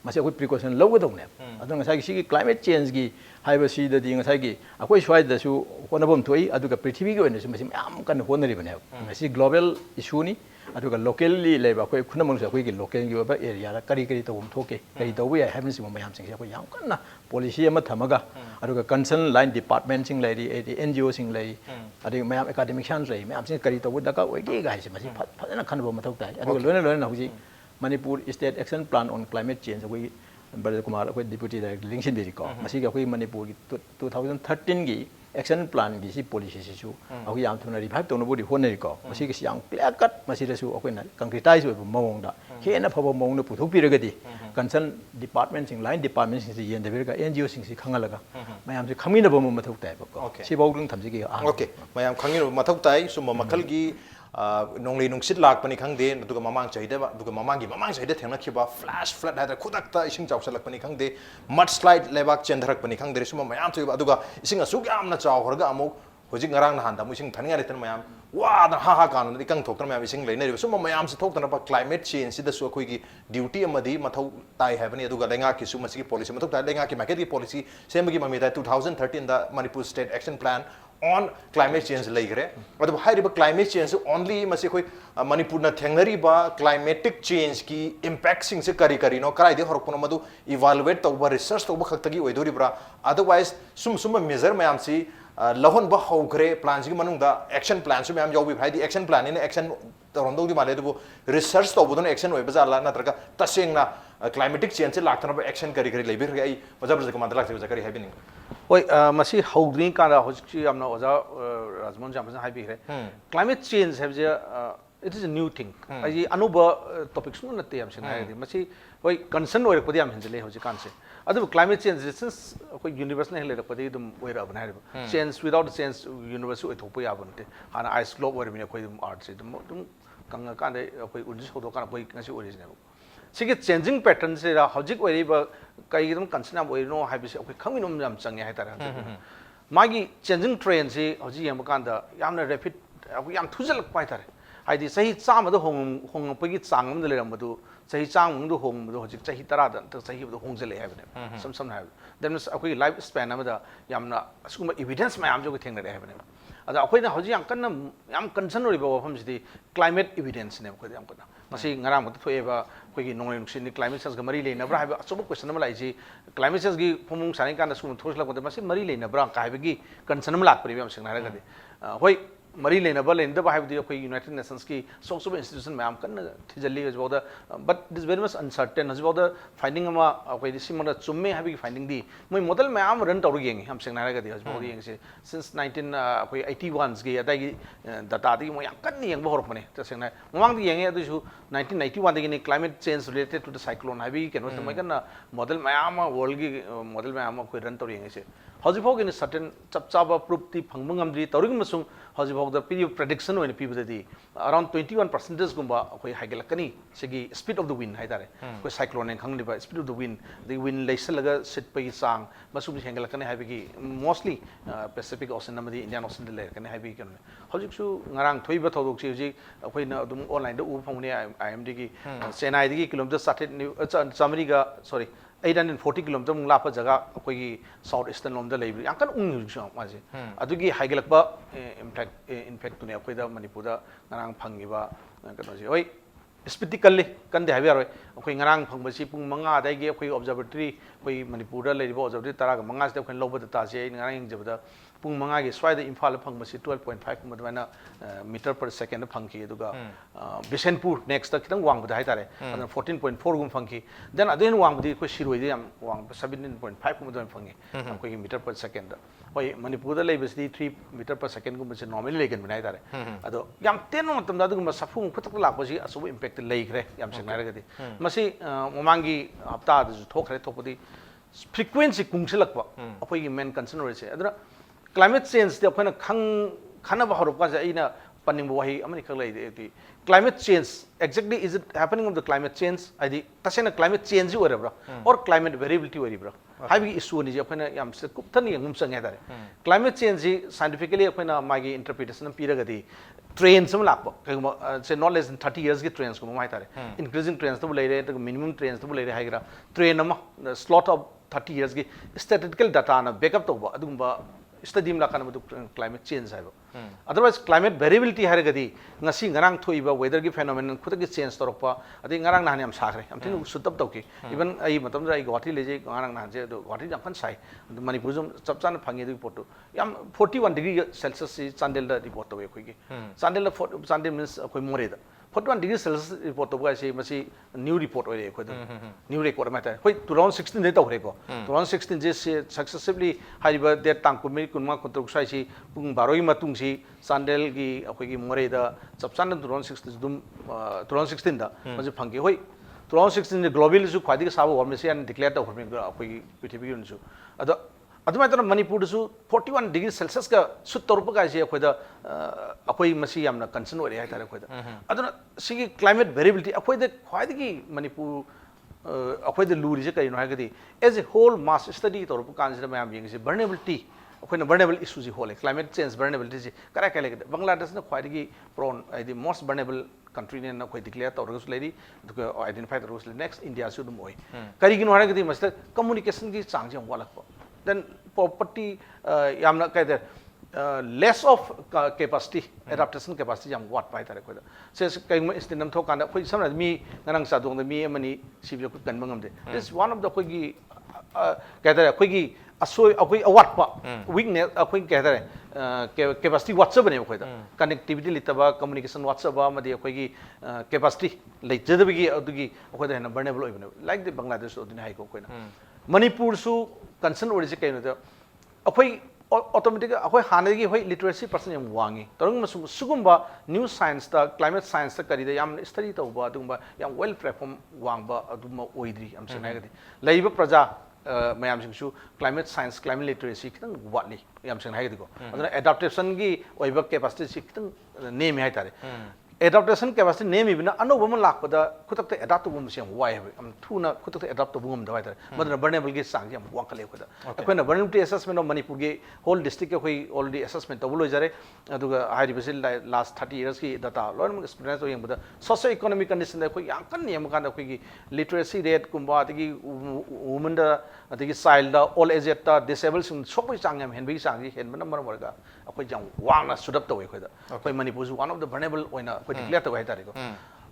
ꯃꯁꯤ ꯑꯩꯈꯣꯏ ꯄ꯭ꯔꯤꯀꯣꯁꯟ ꯂꯧꯒꯗꯧꯅꯦꯕ ꯑꯗꯨꯅ ꯉꯁꯥꯏꯒꯤ ꯁꯤꯒꯤ ꯀ꯭ꯂꯥꯏꯃꯦꯠ ꯆꯦꯟꯖꯒꯤ ꯍꯥꯏꯕꯁꯤꯗꯗꯤ ꯉꯁꯥꯏꯒꯤ ꯑꯩꯈꯣꯏ ꯁ꯭ꯋꯥꯏꯗꯁꯨ ꯍꯣꯠꯅꯐꯝ ꯊꯣꯛꯏ ꯑꯗꯨꯒ ꯄ꯭ꯔꯤꯊꯤꯕꯤꯒꯤ ꯑꯣꯏꯅꯁꯨ ꯃꯁꯤ ꯃꯌꯥꯝ ꯀꯟꯅ ꯍꯣꯠꯅꯔꯤꯕꯅꯦꯕ ꯃꯁꯤ ꯒ꯭ꯂꯣꯕꯦꯜ ꯏꯁꯨꯅꯤ ꯑꯗꯨꯒ ꯂꯣꯀꯦꯜꯂꯤ ꯂꯩꯕ ꯑꯩꯈꯣꯏ ꯈꯨꯗꯝꯃꯛꯁꯨ ꯑꯩꯈꯣꯏꯒꯤ ꯂꯣꯀꯦꯜꯒꯤ ꯑꯣꯏꯕ ꯑꯦꯔꯤꯌꯥꯗ ꯀꯔꯤ ꯇꯧꯐꯝ ꯊꯣꯛꯀꯦ ꯀꯔꯤ ꯇꯧꯕ ꯌꯥꯏ ꯍꯥꯏꯕꯅꯆꯤꯡꯕ ꯃꯌꯥꯝꯁꯤꯡꯁꯦ ꯑꯩꯈꯣꯏ ꯌꯥꯝ ꯀꯟꯅ ꯄꯣꯂꯤꯁꯤ ꯑꯃ ꯊꯝꯃꯒ ꯑꯗꯨꯒ ꯀꯟꯁꯔꯟ ꯂꯥꯏꯟ ꯗꯤꯄꯥꯔꯠꯃꯦꯟꯁꯤꯡ ꯂꯩꯔꯤ ꯑꯗꯩ NGOꯁꯤꯡ ꯂꯩ ꯑꯗꯒꯤ ꯃꯌꯥꯝ ꯑꯦꯀꯥꯗꯦꯃꯤꯛꯁꯤꯌꯥꯟꯁ ꯂꯩ ꯃꯌꯥꯝꯁꯤꯡ ꯀꯔꯤ ꯇꯧꯕ ꯗꯔꯀꯥꯔ ꯑꯣꯏꯒꯦꯒ ꯍꯥꯏꯁꯦ ꯃꯁꯤ ꯐꯖꯅ ꯈꯟꯅꯕ ꯃꯊꯧ ꯇꯥꯏ ꯑꯗꯨꯒ ꯂꯣꯏꯅꯅ ꯍꯧꯖꯤꯛ ꯃꯅꯤꯄꯨꯔ ꯁ꯭ꯇꯦꯠ ꯑꯦꯛꯁꯟ ꯄ꯭ꯂꯥꯟ ꯑꯣꯟ ꯀ꯭ꯂꯥꯏꯃꯦꯠ ꯆꯦꯟꯖ ꯑꯩꯈꯣꯏꯒꯤ ꯕ꯭ꯔꯖꯀꯨꯃꯥꯔ ꯑꯩꯈꯣꯏ ꯗꯤꯄꯨꯇꯤ ꯗꯥꯏꯔꯦꯛꯇꯔ ꯂꯤꯡꯁꯤꯟꯕꯤꯔꯤꯀꯣ ꯃꯁꯤꯒꯤ ꯑꯩꯈꯣꯏ ꯃꯅꯤꯄꯨꯔꯒꯤ 2013ꯒꯤ ꯑꯦꯛꯁꯟ ꯄ꯭ꯂꯥꯟꯒꯤ ꯁꯤ ꯄꯣꯂꯤꯁꯤꯁꯤꯁꯨ ꯑꯩꯈꯣꯏ ꯌꯥꯝ ꯊꯨꯅ ꯔꯤꯚꯥꯏꯚ ꯇꯧꯅꯕꯨꯗꯤ ꯍꯣꯠꯅꯔꯤꯀꯣ ꯃꯁꯤꯒꯤꯁꯤ ꯌꯥꯝ ꯀ꯭ꯂꯤꯌꯥꯔ ꯀꯠ ꯃꯁꯤꯗꯁꯨ ꯑꯩꯈꯣꯏꯅ ꯀꯪꯀ꯭ꯔꯤꯇꯥꯏꯖ ꯑꯣꯏꯕ ꯃꯑꯣꯡꯗ ꯍꯦꯟꯅ ꯐꯕ ꯃꯑꯣꯡꯗ ꯄꯨꯊꯣꯛꯄꯤꯔꯒꯗꯤ ꯀꯟꯁꯔꯟ ꯗꯤꯄꯥꯔꯠꯃꯦꯟꯁꯤꯡ ꯂꯥꯏꯟ ꯗꯤꯄꯥꯔꯠꯃꯦꯟꯁꯤꯡꯁꯤ ꯌꯦꯟꯗꯕꯤꯔꯒ NGOꯁꯤꯡꯁꯤ ꯈꯪꯍꯜꯂꯒ ꯃꯌꯥꯝꯁꯤ ꯈꯪꯃꯤꯟꯅꯕ ꯑꯃ ꯃꯊꯧ ꯇꯥꯏꯕꯀꯣ ꯁꯤꯐꯥꯎꯗꯪ ꯊꯝꯖꯒꯦ ओके मैम खंगिनो मथौ ताई सुम मखल की नोंगली नुंगसित लाकपनि खंगदे अदुगा ममांग चाहिदे अदुगा ममांग चाहिदे थेंगनखिबा फ्लैश फ्लड हादर खुदक्ता इसिंग चावसलकपनि खंगदे मड स्लाइड लेबाक चेंधरकपनि खंगदे सुम मयाम थोइबा अदुगा इसिंग असुक यामना चावहरगा अमुक होजिक ngarang nahan da muising thania letan mayam wa da ha kan di kang thokna mayam ising leina sum mayam se thokna ba climate change sida su khoi gi duty amadi mathau tai habani aduga lenga ki su masi policy mathau tai lenga ki market ki policy semagi mami da 2013 da Manipur state action plan on climate change laigre adu hairiba climate change only masi khoi Manipur na thengnari ba climatic change ki impact sing se kari no karai de horokpono madu evaluate tawba research tawba khaktagi oidori bra otherwise sum measure mayam si lahon ba hogre plan ji manung da action plan su mayam yawbi bhai di action plan in action torondog di male du research to budon action oi bazala na traga taseng na climatic change se laktana ba action kari lebi ai wajab je kamanda lakse zakari habini oi masi hogri kara hojchi amna oja Rajmuhon jamsa haibigre climate change have it is a new thing ai anuba topics nu natte am sinai di masi oi concern oi rakpadi am hinjale hoji kanse adu climate change resistance koi universe na hele rakpadi dum oi ra bana hai change without change universe oi thopa ya bonte ana ice globe oi mine koi dum art se dum kanga kan de koi unji sodo kan koi ngasi original sigi changing pattern se ra hojik oi ba kai dum concern am oi no hai bi se koi khangminum jam changi hai tara magi changing trend se hoji yam kan da yamna rapid yam thujal pai tare हाइदी सही चाम होंगपगी चांग लेरमदु सही चांग होंगबदु हजिक सही तरा द सही होंगजले हाइबने सम हाइब देन अखोई लाइफ स्पैन अमदा यामना असुम एविडेंस मयाम जो थेंगरे हाइबने अदा अखोइना हजि याम कन्न याम कंसर्न ओरिबा वफमसिदि क्लाइमेट एविडेंस ने अखोइ याम कन्न मसी ngara मत थोएबा अखोइगी नोंगले नुक्सिनि क्लाइमेट चेंज ग मरी लेनब्रा हाइबा अचुब क्वेश्चन अमा लाइजि क्लाइमेट चेंज गी फमुंग सानि कान सुम थोसलक मसी मरी लेनब्रा काइबगी कंसर्न अमा लाकपरि याम सिंग हारगदि होय मरी लेनब लेनदब है यूनाइटेड नेशंस की सोक्सब इंस्टीट्यूशन मैम कन्न थिजली हजबाद but this very much uncertain हजबाद फाइंडिंग चुम्मे है फाइंडिंग दी मैं मॉडल मैम रन तौर येंगे हम सेंगनारगदी हजबाद येंगे सिंस 1981 की अदागी डाटा दी मैं कन्न येंब होरपने तसेंगना ममांग येंगे अदुसु 1991 दगी climate change related to the cyclone है केनो मैं कन्न मॉडल मैम वर्ल्ड की मॉडल मैम कोई रन तौर येंगे से ꯍꯧꯖꯤꯛꯐꯥꯎꯒꯤ certain ꯆꯞ ꯆꯥꯕ proof ꯇꯤ ꯐꯪꯕ ꯉꯝꯗ꯭ꯔꯤ ꯇꯧꯔꯤꯕ ꯑꯃꯁꯨꯡ ꯍꯧꯖꯤꯛꯐꯥꯎꯗ ꯄꯤꯔꯤꯕ prediction ꯑꯣꯏꯅ ꯄꯤꯕꯗꯗꯤ around 21% ꯒꯨꯝꯕ ꯑꯩꯈꯣꯏ ꯍꯥꯏꯒꯠꯂꯛꯀꯅꯤ ꯁꯤꯒꯤ speed of the wind ꯍꯥꯏꯇꯥꯔꯦ ꯑꯩꯈꯣꯏ cyclone ꯍꯥꯏꯅ ꯈꯪꯂꯤꯕ speed of the wind ꯑꯗꯒꯤ wind ꯂꯩꯁꯜꯂꯒ ꯁꯤꯠꯄꯒꯤ ꯆꯥꯡ ꯃꯁꯨꯝ ꯍꯦꯟꯒꯠꯂꯛꯀꯅꯤ ꯍꯥꯏꯕꯒꯤ mostly Pacific Ocean ꯑꯃꯗꯤ Indian Oceanꯗ ꯂꯩꯔꯛꯀꯅꯤ ꯍꯥꯏꯕꯒꯤ ꯀꯩꯅꯣꯅꯤ ꯍꯧꯖꯤꯛꯁꯨ ꯉꯔꯥꯡ ꯊꯣꯛꯏꯕ ꯊꯧꯗꯣꯛꯁꯤ ꯍꯧꯖꯤꯛ ꯑꯩꯈꯣꯏꯅ ꯑꯗꯨꯝ ꯑꯣꯟꯂꯥꯏꯟꯗ ꯎꯕ ꯐꯪꯕꯅꯤ IMDꯒꯤ ꯆꯦꯟꯅꯥꯏꯗꯒꯤ kilometre ꯆꯥꯃꯔꯤꯒ 840 kilometer mung lapa jaga ꯑꯩꯈꯣꯏꯒꯤ south eastern lomda ꯂꯩꯕ ꯌꯥꯝ ꯀꯟꯅ ꯎꯡꯉꯤꯁꯨ ꯃꯥꯁꯦ ꯑꯗꯨꯒꯤ ꯍꯥꯏꯒꯠꯂꯛꯄ impact ꯇꯨꯅꯦ ꯑꯩꯈꯣꯏꯗ ꯃꯅꯤꯄꯨꯔꯗ ꯉꯔꯥꯡ ꯐꯪꯉꯤꯕ ꯀꯩꯅꯣꯁꯤ ꯍꯣꯏ ꯁ꯭ꯄꯤꯗꯇꯤ ꯀꯟꯗꯦ ꯍꯥꯏꯕ ꯌꯥꯔꯣꯏ ꯑꯩꯈꯣꯏ ꯉꯔꯥꯡ ꯐꯪꯕꯁꯤ ꯄꯨꯡ 5 ꯑꯗꯥꯏꯒꯤ ꯑꯩꯈꯣꯏ ꯑꯣꯕꯖꯔꯕꯦꯇꯔꯤ ꯑꯩꯈꯣꯏ ꯃꯅꯤꯄꯨꯔꯗ ꯂꯩꯔꯤꯕ ꯑꯣꯕꯖꯔꯕꯦꯇꯔꯤ 5 ꯑꯩꯈꯣꯏꯅ ꯂꯧꯕ ꯗꯥꯇꯥꯁꯤ ꯑꯩꯅ ꯉꯔꯥꯡ ꯌꯦꯡꯖꯕꯗ ꯄꯨꯡ 5ꯒꯤ ꯁ꯭ꯋꯥꯏꯗ ꯏꯝꯐꯥꯜꯗ ꯐꯪꯕꯁꯤ 12.5 ꯀꯨꯝꯕ ꯑꯗꯨꯃꯥꯏꯅ ꯃꯤꯇꯔ ꯄꯔ ꯁꯦꯀꯦꯟꯗ ꯐꯪꯈꯤ ꯑꯗꯨꯒ ꯕꯤꯁꯦꯟꯄꯨꯔ ꯅꯦꯛꯁꯇ ꯈꯤꯇꯪ ꯋꯥꯡꯕꯗ ꯍꯥꯏꯇꯥꯔꯦ ꯑꯗꯨꯅ 14.4 ꯒꯨꯝꯕ ꯐꯪꯈꯤ ꯗꯦꯟ ꯑꯗꯨ ꯍꯦꯟꯅ ꯋꯥꯡꯕꯗꯤ ꯑꯩꯈꯣꯏ ꯁꯤꯔꯣꯏꯗ ꯌꯥꯝ ꯋꯥꯡꯕ 17.5 ꯒꯨꯝꯕ ꯑꯗꯨꯃꯥꯏꯅ ꯐꯪꯉꯤ ꯑꯩꯈꯣꯏꯒꯤ ꯃꯤꯇꯔ ꯄꯔ ꯁꯦꯀꯦꯟꯗ ꯍꯣꯏ ꯃꯅꯤꯄꯨꯔꯗ ꯂꯩꯕꯁꯤꯗꯤ 3 ꯃꯤꯇꯔ ꯄꯔ ꯁꯦꯀꯦꯟꯗꯒꯨꯝꯕꯁꯦ ꯅꯣꯔꯃꯦꯜꯂꯤ ꯂꯩꯒꯟꯕꯅꯦ ꯍꯥꯏꯇꯥꯔꯦ ꯑꯗꯣ ꯌꯥꯝ ꯇꯦꯟꯕ ꯃꯇꯝꯗ ꯑꯗꯨꯒꯨꯝꯕ ꯁꯥꯐꯨ ꯈꯨꯗꯛꯇ ꯂꯥꯛꯄꯁꯤ ꯑꯆꯧꯕ ꯏꯝꯄꯦꯛꯇ ꯂꯩꯈ꯭ꯔꯦ ꯌꯥꯝ ꯁꯦꯡꯅ ꯍꯥꯏꯔꯒꯗꯤ ꯃꯁꯤ ꯃꯃꯥꯡꯒꯤ ꯍꯞꯇꯥꯗꯁꯨ ꯊꯣꯛꯄꯗꯤ ꯐ꯭ꯔꯤꯀ꯭ꯋꯦꯟꯁꯤ ꯀꯨꯡꯁꯤꯜꯂꯛꯄ ꯑꯩꯈꯣꯏꯒꯤ ꯃꯦꯟ ꯀꯟꯁꯔꯟ ꯑꯣꯏꯔꯤꯁꯦ ꯑꯗꯨꯅ climate change ꯗꯤ ꯑꯩꯈꯣꯏꯅ ꯈꯟꯅꯕ ꯍꯧꯔꯛꯄꯁꯦ ꯑꯩꯅ ꯄꯟꯅꯤꯡꯕ ꯋꯥꯍꯩ ꯑꯃꯅꯤꯈꯛ ꯂꯩꯗꯤ climate change exactly is it happening of the climate change ꯍꯥꯏꯗꯤ ꯇꯁꯦꯡꯅ climate change ꯑꯣꯏꯔꯕ꯭ꯔꯥ or climate variability ꯑꯣꯏꯔꯤꯕ꯭ꯔꯥ ꯍꯥꯏꯕꯒꯤ ꯏꯁꯨ ꯑꯅꯤꯁꯦ ꯑꯩꯈꯣꯏꯅ ꯌꯥꯝ ꯀꯨꯞꯊꯅ ꯌꯦꯡꯕ ꯆꯪꯉꯦ ꯍꯥꯏꯇꯥꯔꯦ climate change ꯁꯤ scientifically ꯑꯩꯈꯣꯏꯅ ꯃꯥꯒꯤ interpretation ꯄꯤꯔꯒꯗꯤ trends ꯑꯃ ꯂꯥꯛꯄ ꯀꯩꯒꯨꯝꯕ say not less than 30 years ꯒꯤ trends ꯒꯨꯝꯕ ꯍꯥꯏꯇꯥꯔꯦ increasing trends ꯇꯕꯨ ꯂꯩꯔꯦ ꯑꯗꯨꯒ minimum trends ꯇꯕꯨ ꯂꯩꯔꯦ ꯍꯥꯏꯒꯦꯔꯥ trend ꯑꯃ slot of 30 years ꯒꯤ statistical data ꯅ backup ꯇꯧꯕ ꯑꯗꯨꯒꯨꯝꯕ study ꯑꯃ ꯂꯥꯛꯀꯥꯟꯗ ꯃꯗꯨ climate change ꯍꯥꯏꯕ otherwise climate variability ꯍꯥꯏꯔꯒꯗꯤ ꯉꯁꯤ ꯉꯔꯥꯡ ꯊꯣꯛꯏꯕ weatherꯒꯤ phenomenon ꯈꯨꯗꯛꯀꯤ change ꯇꯧꯔꯛꯄ ꯑꯗꯩ ꯉꯔꯥꯡ ꯅꯍꯥꯟ ꯌꯥꯝ ꯁꯥꯈ꯭ꯔꯦ ꯌꯥꯝ ꯊꯤꯅ ꯁꯨꯠꯇꯞ ꯇꯧꯈꯤ even ꯑꯩ ꯃꯇꯝꯗ ꯑꯩ ꯒꯨꯋꯥꯍꯥꯇꯤ ꯂꯩꯖꯩ ꯉꯔꯥꯡ ꯅꯍꯥꯟꯁꯦ ꯑꯗꯣ ꯒꯨꯋꯥꯍꯥꯇꯤ ꯌꯥꯝ ꯀꯟꯅ ꯁꯥꯏ ꯑꯗꯨ ꯃꯅꯤꯄꯨꯔꯁꯨ ꯆꯞ ꯆꯥꯅ ꯐꯪꯉꯤ ꯑꯗꯨꯒꯤ ꯄꯣꯠꯇꯨ ꯌꯥꯝ 41 ꯗꯤꯒ꯭ꯔꯤ ꯁꯦꯜꯁꯤꯌꯁꯁꯤ ꯆꯥꯟꯗꯦꯜꯗ ꯔꯤꯄꯣꯔꯠ ꯇꯧꯋꯤ ꯑꯩꯈꯣꯏꯒꯤ ꯆꯥꯟꯗꯦꯜ ꯃꯤꯟꯁ ꯑꯩꯈꯣꯏ ꯃꯣꯔꯦꯗ 41 ꯗꯤꯒ꯭ꯔꯤ ꯁꯦꯜꯁꯤꯌꯁ ꯔꯤꯄꯣꯔꯠ ꯇꯧꯕ ꯍꯥꯏꯁꯤ ꯃꯁꯤ ꯅ꯭ꯌꯨ ꯔꯤꯄꯣꯔꯠ ꯑꯣꯏꯔꯦ ꯑꯩꯈꯣꯏꯗ न्यू रेकॉर्ड में हमारे 2016 तौरेको 2016 जे सक्सेसिवली हाइबा डेट तांग कुमी कुनमा कुतुक साइसी पुंग बारोई मतुंगसी चांदेल की अखोगी मोरेदा चपचान 2016 दा मजे फंगे होई 2016 ग्लोबल जो ख्वादी साबो वार्मिंग एंड डिक्लेयर तौ हरमिंग अखोगी पृथ्वी युनसु अदो अदुमाय तन मणिपुर 41 डिग्री सेल्सियस का सुत तौरप गाइसे अखोइदा अखोई मसी यामना कंसर्न ओरे हाइतारे अखोइदा अदुना सिगी क्लाइमेट वेरिएबिलिटी अखोइदा ख्वादी मणिपुर अखोइदा लूरिसे करिनो हाइगदी as a whole mass study तौरप कांसिदा मयाम यंगसे वर्नेबिलिटी अखोइना वर्नेबल इशू जी होले क्लाइमेट चेंज वर्नेबिलिटी जी करा कले बांग्लादेश न ख्वादी प्रोन आइदि मोस्ट वर्नेबल country ने कोई डिक्लेयर तौरगस लेरी दुक आइडेंटिफाई तौरगस नेक्स्ट इंडिया सु दुम ओय करिगिनो हाइगदी मस्त कम्युनिकेशन की चांग जे वालक then property yamna kaide less of capacity adaptation capacity jam wat pai tare koida se kaima istinam thok kana khoi samna mi ngarang sa dong mi amani sibyo ku kan bangam de this one of the khoi gi kaide khoi gi asoi akoi awat pa weakness akoi kaide capacity whatsapp bane koida connectivity litaba communication whatsapp amadi akoi gi capacity leijadabigi adugi akoi da na vulnerable oibane like the bangladesh odin hai ko koina manipur su concern origin kaino da akoi automatic akoi hanagi hoi literacy person yam wangi torong masum sugumba new science ta climate science ta kari da yam study tauba adumba yam well platform wangba aduma oidri am senagadi laiba praja mayam singsu climate science climate literacy kitang watli yam senagadi ko aduna adaptation gi oiba capacity si kitang name hai tare adaptation capacity name ibina anobam lakpada khutak adapt to bum sem why am thuna khutak adapt to bum dawai tare madana vulnerable gi sang jam wakale khoda akoina vulnerability assessment of manipur gi whole district ko already assessment to lo jare aduga high basil last 30 years ki data learn experience to yengda socio economic condition da ko yang kan yem kan ko gi literacy rate kumba adigi women da adigi child da all age ta disabled sum sokoi sang yam hen bi sang ji hen man marga akoi jam wangna sudap to khoda akoi manipur is one of the vulnerable oina declare to haitari ko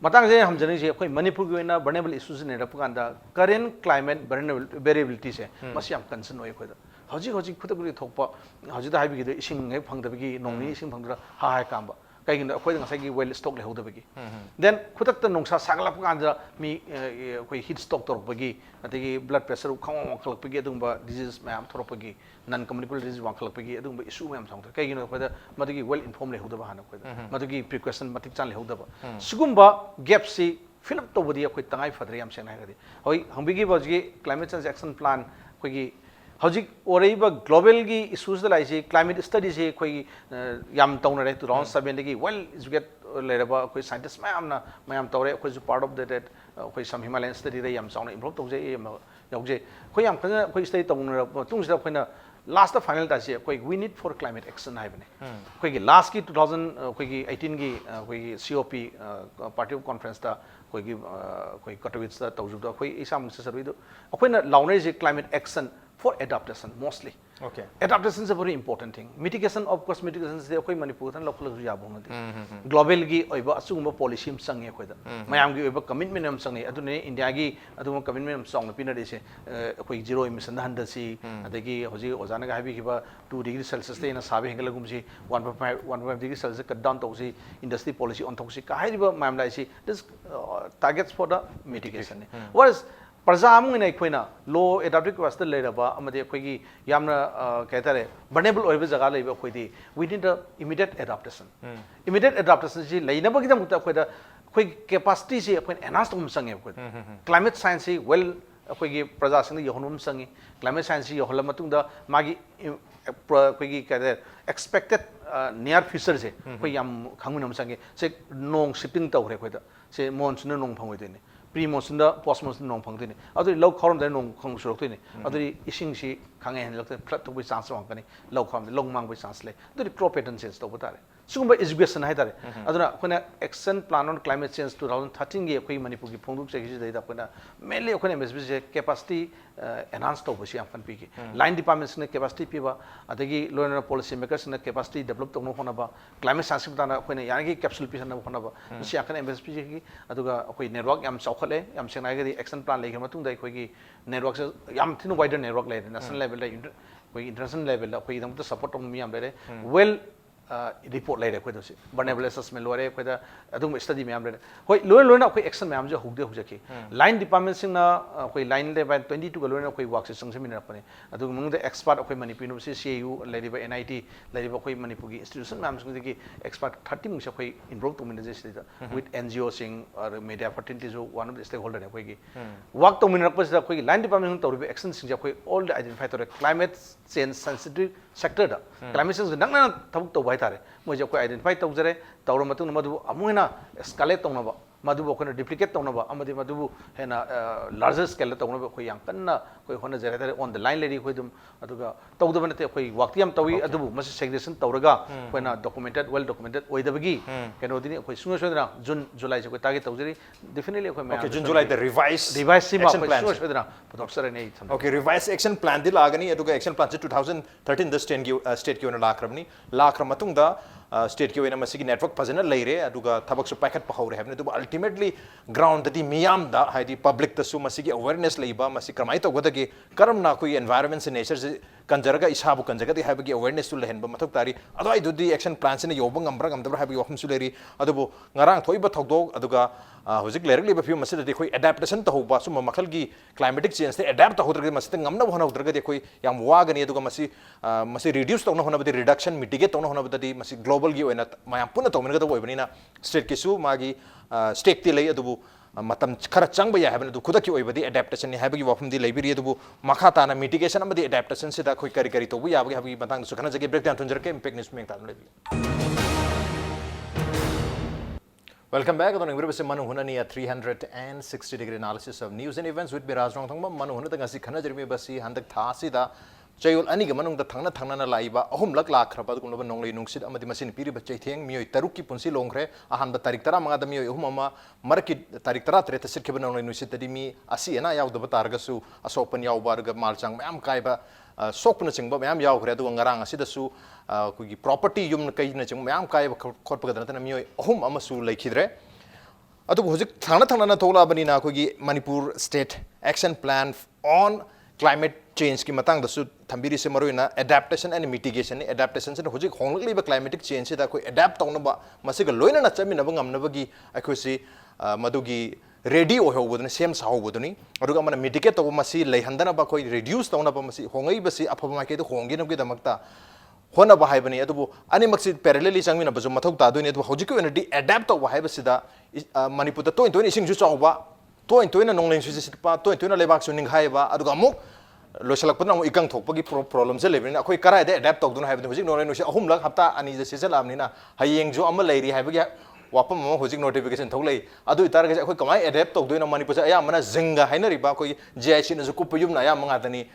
matang je ham jani je koi manipur gi na vulnerable issues ne rap kanda current climate variability se masiam concern oi khoida hoji khutaguri thokpa hoji da haibi gi ising ngai phangdabigi nongni ising phangdra ha hai kamba kaigin akoi ngasai gi well stock le hodabigi then khutak ta nongsa saglap kanda mi koi heat stock torpagi atigi blood pressure khang khalpagi adumba disease mayam thoropagi non communicable disease wankalpagi adumba issue mayam sangta kaigin khoida madigi well informed le hodaba hana khoida madigi precaution matik chan le hodaba sugumba gap si fill up tobodi akoi tangai fadri yam sena gadi hoi hambigi bajgi climate change action plan koi gi Hojik oraiba global gi issues da lai climate study se khoi yam tawna re 2007 gi well is get leraba khoi scientist mayam tawre khoi part of that khoi some Himalayan study re yam sauna improve tawje yauje khoi yam khana khoi study tawna tung sida khoina last final ta se khoi we need for climate action hai bane khoi gi last ki 2018 gi khoi COP party conference ta khoi gi khoi Katowice ta tawju da khoi isam se sarui do khoina launai je climate action for adaptation mostly. Okay. Adaptation is a very important thing. Mitigation, of course, mitigation is the Manipur and local global gi oiba asungba policy sangi koida. Mayam gi oiba commitment sangi. Adune India gi aduma commitment song pina dese koi zero emission handasi. Adagi hoji ozana ga habi kiba 2 degrees Celsius te na sabi hengala gumsi 1.5 degrees Celsius cut down tosi industry policy on tosi kahai riba mayam lai si this targets for the mitigation. Whereas Prajam in Equina, low adaptive was the later bar, Amade Quigi, Yamna Katare, vulnerable over Zagala Quidi. We need the immediate adaptation. Immediate adaptation is Lainaba Gita with quick capacity when Anastum sang with climate science, well, Quigi Prajasan, Yohunum sangi, climate science, Yoholamatunda, Magi Quigi expected near future, Quayam Kangunum sangi, say no shipping tower, say monsoon no pong pre-monsoon da post-monsoon nong phang tini aduri low column da nong khang surok tini aduri ising si khang hen lak flat to bi chance wang kani low column long mang bi chance le aduri crop pattern change to botare sugumba education hai tare aduna khona action plan on climate change 2013 ge khoi Manipur gi phongduk che gi da khona mainly khona MSB capacity enhance to bi am kan pi gi line departments ne capacity pi ba adagi law and policy makers ne capacity develop to no khona ba climate science ta na khona yani gi capsule pi na khona ba si akan MSB gi aduga khoi network yam chaukhale yam senai gi action plan le gi matung dai khoi gi network yam thin wider network le national level la khoi international level la khoi dam to support mi yam le well report later kweda si vulnerable assessment lore kweda adum study me amre hoi loina koi action me amje hugde hujaki line department sing na koi line level 22 ga loina koi work session seminar apane adu mung the expert koi Manipur University CAU ladiba NIT ladiba koi Manipur gi institution nam sing gi expert 30 mung se koi involve to minute se with NGO sing or media fraternity so one of the stakeholder ne koi gi work to minute pas koi line department to action sing ja koi all the identify to climate change sensitive sector da climate change nang na thabuk to tare mo je ko identify tawjare tawro matu madu amuina escalate tawna madu ko duplicate tawna amadi madu hena larger scale tawna ko yang kanna ko hona jare tare on the line lady ko dum aduga tawda bane te ko waktiam tawi adubu mas segregation tawraga ko na documented well documented oidabagi keno dini ko sunga sodra June July ko target tawjari definitely ko okay June July the revised sima ko sunga sodra producer ne okay revised action plan di lagani aduga action plan 2013 the state ki ona lakramni lakram matung da state ki ona masigi network phajana leire aduga thabak su packet pahore habne du ultimately ground the miyam da haidi public ta su masigi awareness leiba masi kramai to godagi karam na koi environment nature kanjaraga isabu kanjaga di habagi awareness tu lehenba mathok tari adoi du di action plan sine yoba ngambra ngamdabra habagi wakhum su leri adubu ngarang thoiba thokdog aduga hojik lerek liba fiu masida de koi adaptation to hoba su makhal gi climatic change te adapt to hodraga masita ngamna hona hodraga de koi yam wagani aduga masi reduce to hona badi reduction mitigate to hona badi masi global gi oina mayam puna to menga to oibani state kisu magi stake ti lei adubu matam khara changba ya habna du khudaki oibadi adaptation ni habagi wafum di leibiri adubu makha ta na mitigation amadi adaptation se da khoi kari kari to bu ya habagi habagi batang su khana jage breakdown tunjar ke impact news meng ta lebi welcome back on English Manung Hunani a 360-degree analysis of news and events with Raj Nongthombam Manung Hunata ngasi khana jermi basi handak thasi da chayul ani ga manung da thangna na laiba ahum lak lakh raba kun loban nonglei nungsit amadi masin piri bachai theng mioi taruk ki punsi longkhre ahan ba tarik tara manga da mioi ahum ama marki tarik tara tre ta sirke banonglei nungsit tadi mi asi ena yaw da batar su asopan yaw bar ga malchang mayam kai ba sokna chingba mayam yaw khre du ngarang asi da su kugi property yum kai na ching mayam kai ba khotpa ga na mioi ahum ama su leikhidre adu hojik thangna na thola bani na kugi Manipur state action plan on climate change ki matang da su thambiri se maroina adaptation and mitigation ni adaptation se hojik honglek liba climatic change se da koi adapt tawna ba masiga loina na chami na ba ngamna ba gi akhosi madugi ready o hobodni same sa hobodni aduga mana mitigate to masi leihandana ba koi reduce tawna ba masi hongai ba si apha ma ke do hongi na gi damakta hona ba haibani adubu ani maksi parallelly changmi na ba jo mathok ta doini adubu hojik ko di adapt to ba haiba sida Manipur da toin ising ju chawba toin na nongleng su sitpa toin na lebak su ning haiba aduga amuk loisalakpana amu ikang thokpagi problem se lebina akhoi karai de adapt tawduna haibni hojik nore nusi ahum lak hapta ani je sejal amnina hayeng jo amma leiri haibagi wapam ma hojik notification tholei adu itar ge akhoi kamai adapt tawdoina manipur aya mana zinga hainari ba akhoi GIC na ju kupyum na ya manga tani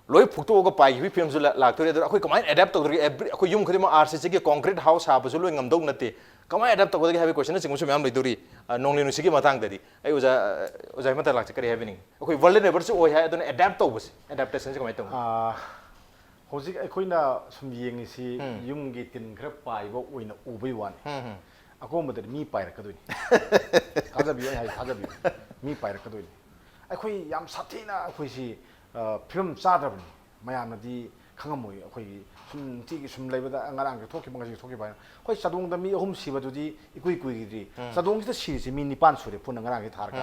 loi phukto ga pai bi film ju laktore adu akhoi kamai adapt tawdri akhoi yum khadima RCC ge concrete house ha ba ju loi ngam dau nate kamai adapt tawdri habi question na chingsu myam leiduri nongli nusi ge matang dadi ai uza mata lak chakari habini akhoi vulnerable su oi ha aduna adapt tawbus adaptation se kamai taw hojik akhoi na sum yengisi yum gi tin khra pai bo oina ubai wan ako madar mi pai rakadoi kaja bi hai kaja bi mi pai rakadoi akhoi yam sathina akhoi si film chadrabni mayam na di khangamoi akhoi sum ti gi sum leibada ngarang ge thokki bangasi thokki bai khoi sadung da mi ahum siba dudi ikui kui gi sadung ti si si mi nipan sure pun ngarang ge thar ka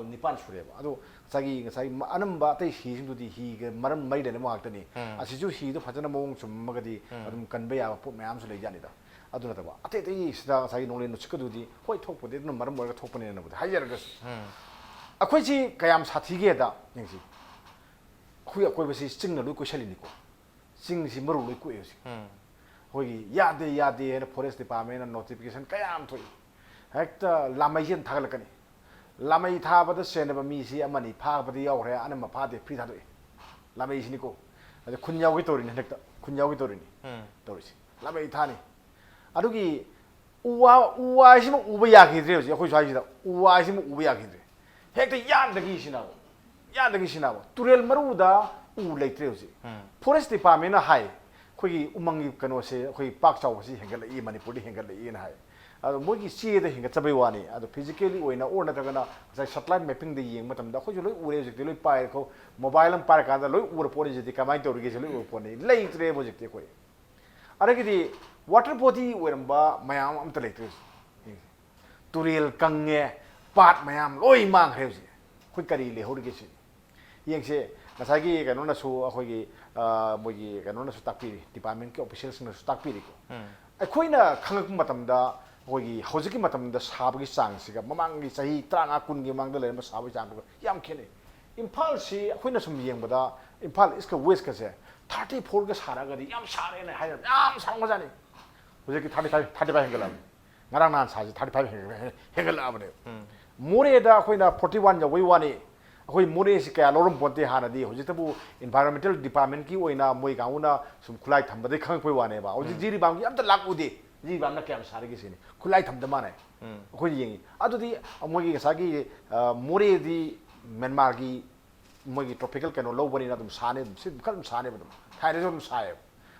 nipan sure ba ado sagi ngasai anamba tai hi sing dudi hi ge maram mai de ma haktani asiju hi do phajana mong sum magadi adum kanbe ya pu mayam su leijani da aduna taba ate te sida sagi nonglen no chikadudi hoi thokpode no maram morga thokpane na bud hajar gas akhoi ji kayam sathi ge da ningsi khoi akoi basi sing na lu ko shalini ko sing si maru lu ko yosi hoi yade na forest department na notification kayam thoi hekta lamai jen thagal kani lamai tha bada sen ba mi si amani pha badi yaw re anama pha de free tha doi lamai sini ko ade khunyaw gi torin hekta khunyaw gi torin torisi lamai tha ni adugi uwa sima uba yakidre hoji akhoi swai sida uwa sima uba yakidre hekta yandagi sinabo turel maruda u leitre hoji forest department na hai khoi umangi kano se khoi pak chaw si hengal i manipur di hengal i na hai ado mogi si de henga chabai wani ado physically oina or na tagana sai satellite mapping de yeng matam da khoi loi ure jik loi pai ko mobile am par ka da loi ur pore jiti kamai torige se loi ur pone leitre bo jik te khoi aragidi water body oiramba mayam amta leitre turel kange pat mayam loi mang hreusi khoi kari le horige si yengse nasagi kano na su akhoi gi mogi kano na su takpiri department ke officials na su takpiri ko akhoi na khangak matam da akhoi gi hojiki matam da sabagi sang siga mamang gi sahi 30 kun gi mang da le ma sabai jang ko yam khene imphal si akhoi na sum yeng bada imphal iska west ka se 34 ga sara ga di yam sare na hayam yam sang ma jani hojiki 35 hengalam ngarang nan sa ji 35 hengalam ne more da akhoi na 41 ja wei wani akhoi more si kaya lorum ponte hana di hojik tabu environmental department ki oina moi gauna sum khulai thamba de khang poi wane ba hojik jiri bang ki amta lak ude ji bang na kya sare gi sini khulai thamba mane akhoi yengi adu di moi gi sa gi more di Myanmar gi moi gi tropical kano low bani na dum sane sim kan sane ba dum thaire dum sae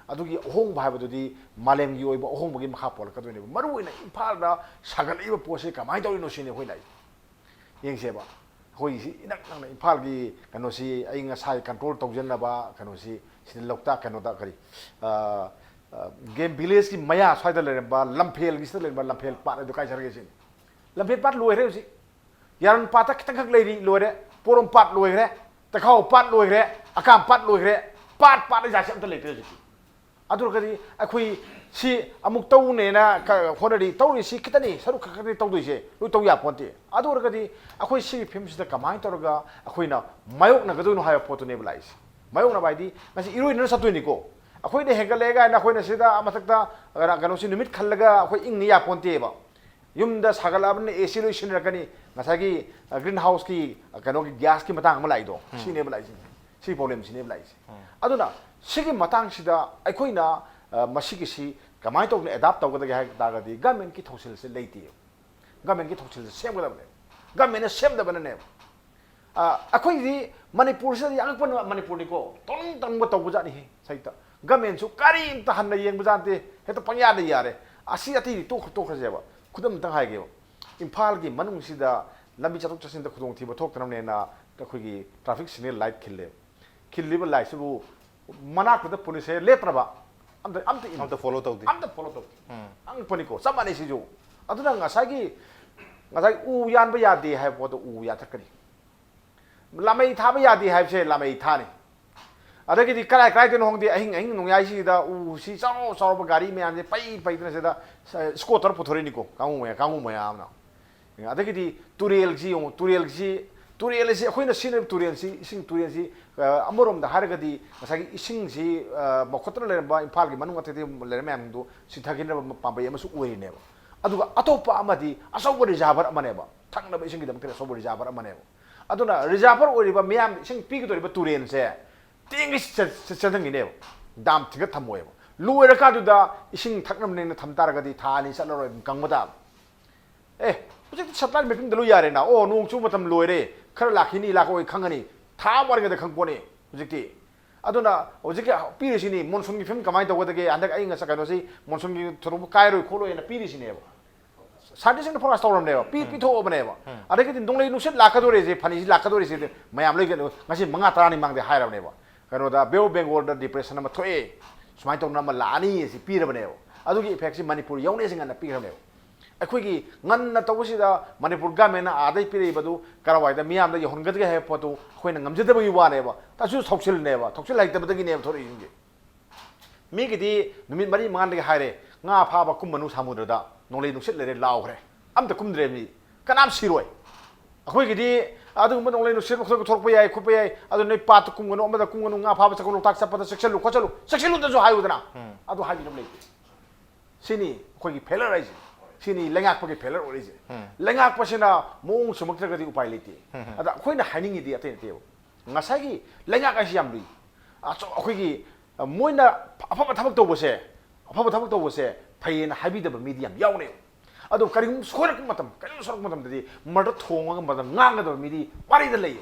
adu gi ohong ba ba di malem gi oi ba ohong ba gi makha pol ka do ne maru ina imphal da sagal iba pose ka mai do no sine hoi nai yeng se ba hoi si inak nang imphal gi kano si ai nga sai control tawjen na ba kano si sin lokta kano da kari game village ki maya sai da le ba lamphel gi le ba lamphel pa do kai sarge sin lamphel pat loi re si yaran pa ta kitang khak le ri loi re porom pat loi re ta khau pat loi re akam pat loi re pat da ja sam ta le te si adur kadi akhoi si amuk tau ne na honari tau ri si kitani saru khakari tau doi se lu tau ya ponte adur kadi akhoi si film si da kamai torga akhoi na mayok na gadu no hayo photo ne blais mayok na bai di ngasi iroi na satoi ni ko akhoi ne hengale ga na akhoi na sida amatak da gano si numit khallaga akhoi ing ni ya ponte ba yum da sagalab ne AC lo sin rakani ngasagi green house ki gano ki gas ki matang ma lai do si ne blais si problem si ne blais aduna sigi matang sida akhoi na masigi si kamai to adapt to ga ha da ga di government ki thosil se leiti government ki thosil se sem ga ne government sem da banane akhoi di manipur se yang pon manipur ni ko tong tang ba to buja ni saita government su kari ta han na yeng buja te he to pangya de yare asi ati to kha je ba khudam tang hai ge imphal gi manung sida lambi chatok chasin da khudong thi ba thok tanam ne na akhoi gi traffic signal light khille ba light su mana ko da police letraba amta follow tawdi ang paniko samane si jo aduna ngasai u yan ba ya de hai bo to u ya thakani lamai tha ba ya de hai se lamai tha ni adagi di kai den hong de ahing nong yai si da u si chao ba gari me an de pai de se da scooter puthori ni ko kangu me amna adagi di turel tureal si akhoi na sin tureal si ising tureal si amorom da har gadi masagi ising si mokhotra le ba imphal gi manung athe le mem du si thagin na pambai amasu oi ne ba aduga atopa amadi asaw reservoir amane ba thangna ba ising gi dam kre asaw reservoir amane ba aduna reservoir oi ba miam ising pi gi ba tureal se tingi chadang ne ba dam thiga thamoi ba luera ka du da ising thaknam ne tham tar gadi thani saloroi kangmada hujik supply making dalu yare na oh nung chu matam loire khar lakhini lakoi khangani tha war ga khang pone hujik ti aduna hujik piri sini monsoon gi film kamai to godage andak ai nga sakano si monsoon gi thoru kai roi kholo ena piri sini ba sadi sing phora storam ne ba pi pi tho bane ba adake din donglei nuset lakadore je phani lakadore je mayam loi ga ngasi manga tarani mangde haira bane ba kano da beo bengal da depression ma thoe sumai to na ma lani si pira bane ba adugi effect si manipur yaune singa na pira ne अखोगी ngन तवसिदा Manipur government आदै पिरेबदु करावाइदा मियामदा यहनगदगे हे photo खोइन ngamजदबगी वानेबा तासु थौसिलनेबा थौसिल लाइतबदगी नेब थोरि इंगे मिगिदि नुमित मरि मंगानदगे हाइरे nga फाबा कुमनु सामुद्रदा नोले नुसित लेरे लावखरे अमता कुमद्रे मी कनाम सिरोय अखोगिदि अदु म नोले नुसित खो थोरप याय खुप याय अदु नै पात कुमगनु अमदा कुमगनु nga फाबा चकनु ताक सपदा सेक्सलु खोचलु सेक्सलु दजु हायुदना अदु हाबिनम लेति सिनी खोगी फेलराइज sini lengak pagi failure oriji lengak pasina mong sumaktra gadi upai leti ada khoina haning idi ate teo ngasagi lengak asi amri aso akhoi moina afa thabak to bose phaina habi da medium yaune ado karing sorak matam dadi murder thonga matam nganga da midi pari da lei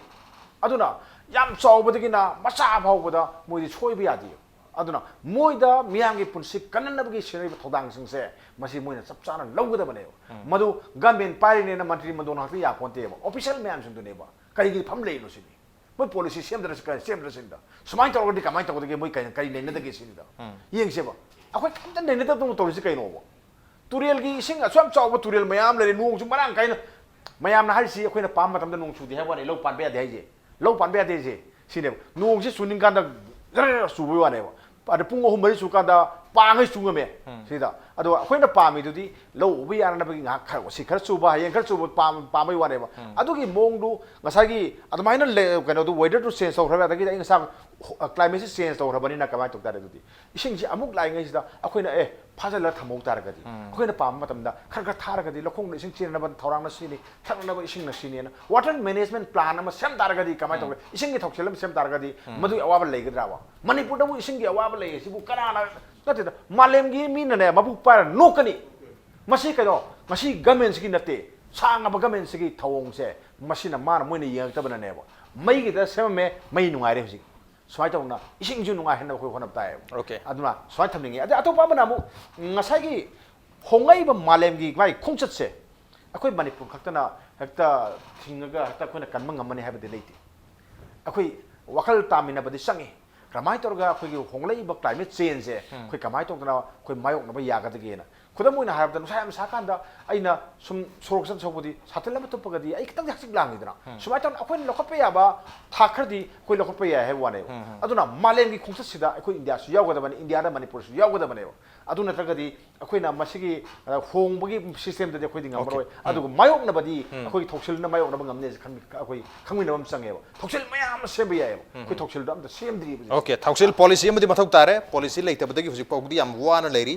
aduna yam chawbadagi na masa phawbada moidi choibi yadi aduna moida miyanggi punsi kananabgi sinai thodang singse masi moina chapchana lawgada bane madu government pari ne na mantri madu na ya ponte ba official man sing ne ba kai gi pham lei no sini moi policy sem dra sinda sumai to gdi kamai to gdi moi kai ne na dagi sinda yeng se ba akhoi kamtan ne ta to si kai no ba turial gi sing asam chaw ba turial mayam le nuong chu marang kai na mayam na har si akhoi na pam matam da nuong chu di ha ba ne lo pan be de je lo pan be de je sine nuong si suning kan da su bo wa ne ba ada pung ohum bari suka da pangai sunga me sida ado khoina pami du di lo ubi yana na bagi nga khar si khar suba yen khar suba pamai wane ba ado gi mong du ngasagi admaina le kano du weather to change over da gi da ingsa climate change over bani na kamai tok da du di ising ji amuk lai ngai sida akhoina phajala thamok tar ga di akhoina pam matam da khar khar thar ga di lokhong le ising chin na ban thorang na sini thang na ba ising na sini na water management plan na ma sem tar ga di kamai tok ising gi thokselam sem tar ga di madu awaba lai ga dra manipur da bu ising gi awaba lai si bu kana na nate malem gi mi na ne mabu par no kani masi kano masi government gi nate sang aba government gi thawong se masi na man moi ne yang ta bana ne ba mai gi da sem me mai nungai re hji swai ta na ising ju nungai hen ko khonap ta okay aduna swai thamning ade atopa bana mu ngasai gi hongai ba malem gi vai khongchat se akoi manipur khaktana hekta thinga hekta khona kanma ngamani ha ba de leiti akoi wakal tamina ba de sangi kamai torga khoi honglei ba climate change je khoi kamai tong na khoi mayok na ba ya ga de na khudam moina harab da sai am sakan da aina sum sorok san sobudi satel ma topa ga di ai kitang jaksik lang idra sumai ton akhoi lokop pe ya ba thakhar di khoi lokop pe ya he wane aduna malem gi khongsa sida khoi india su yaw ga da bani india da manipur su yaw ga da bane aduna tra ga di akhoi na masigi hong bagi system da khoi ding amroi adu mayok na badi akhoi thoksil na mayok na ba ngamne khan akhoi khangmi na bam sange ba thoksil mayam sem ba ya khoi thoksil da sem dri okay thoksil policy amadi mathok tare policy leita badagi hujik pawdi am wana leri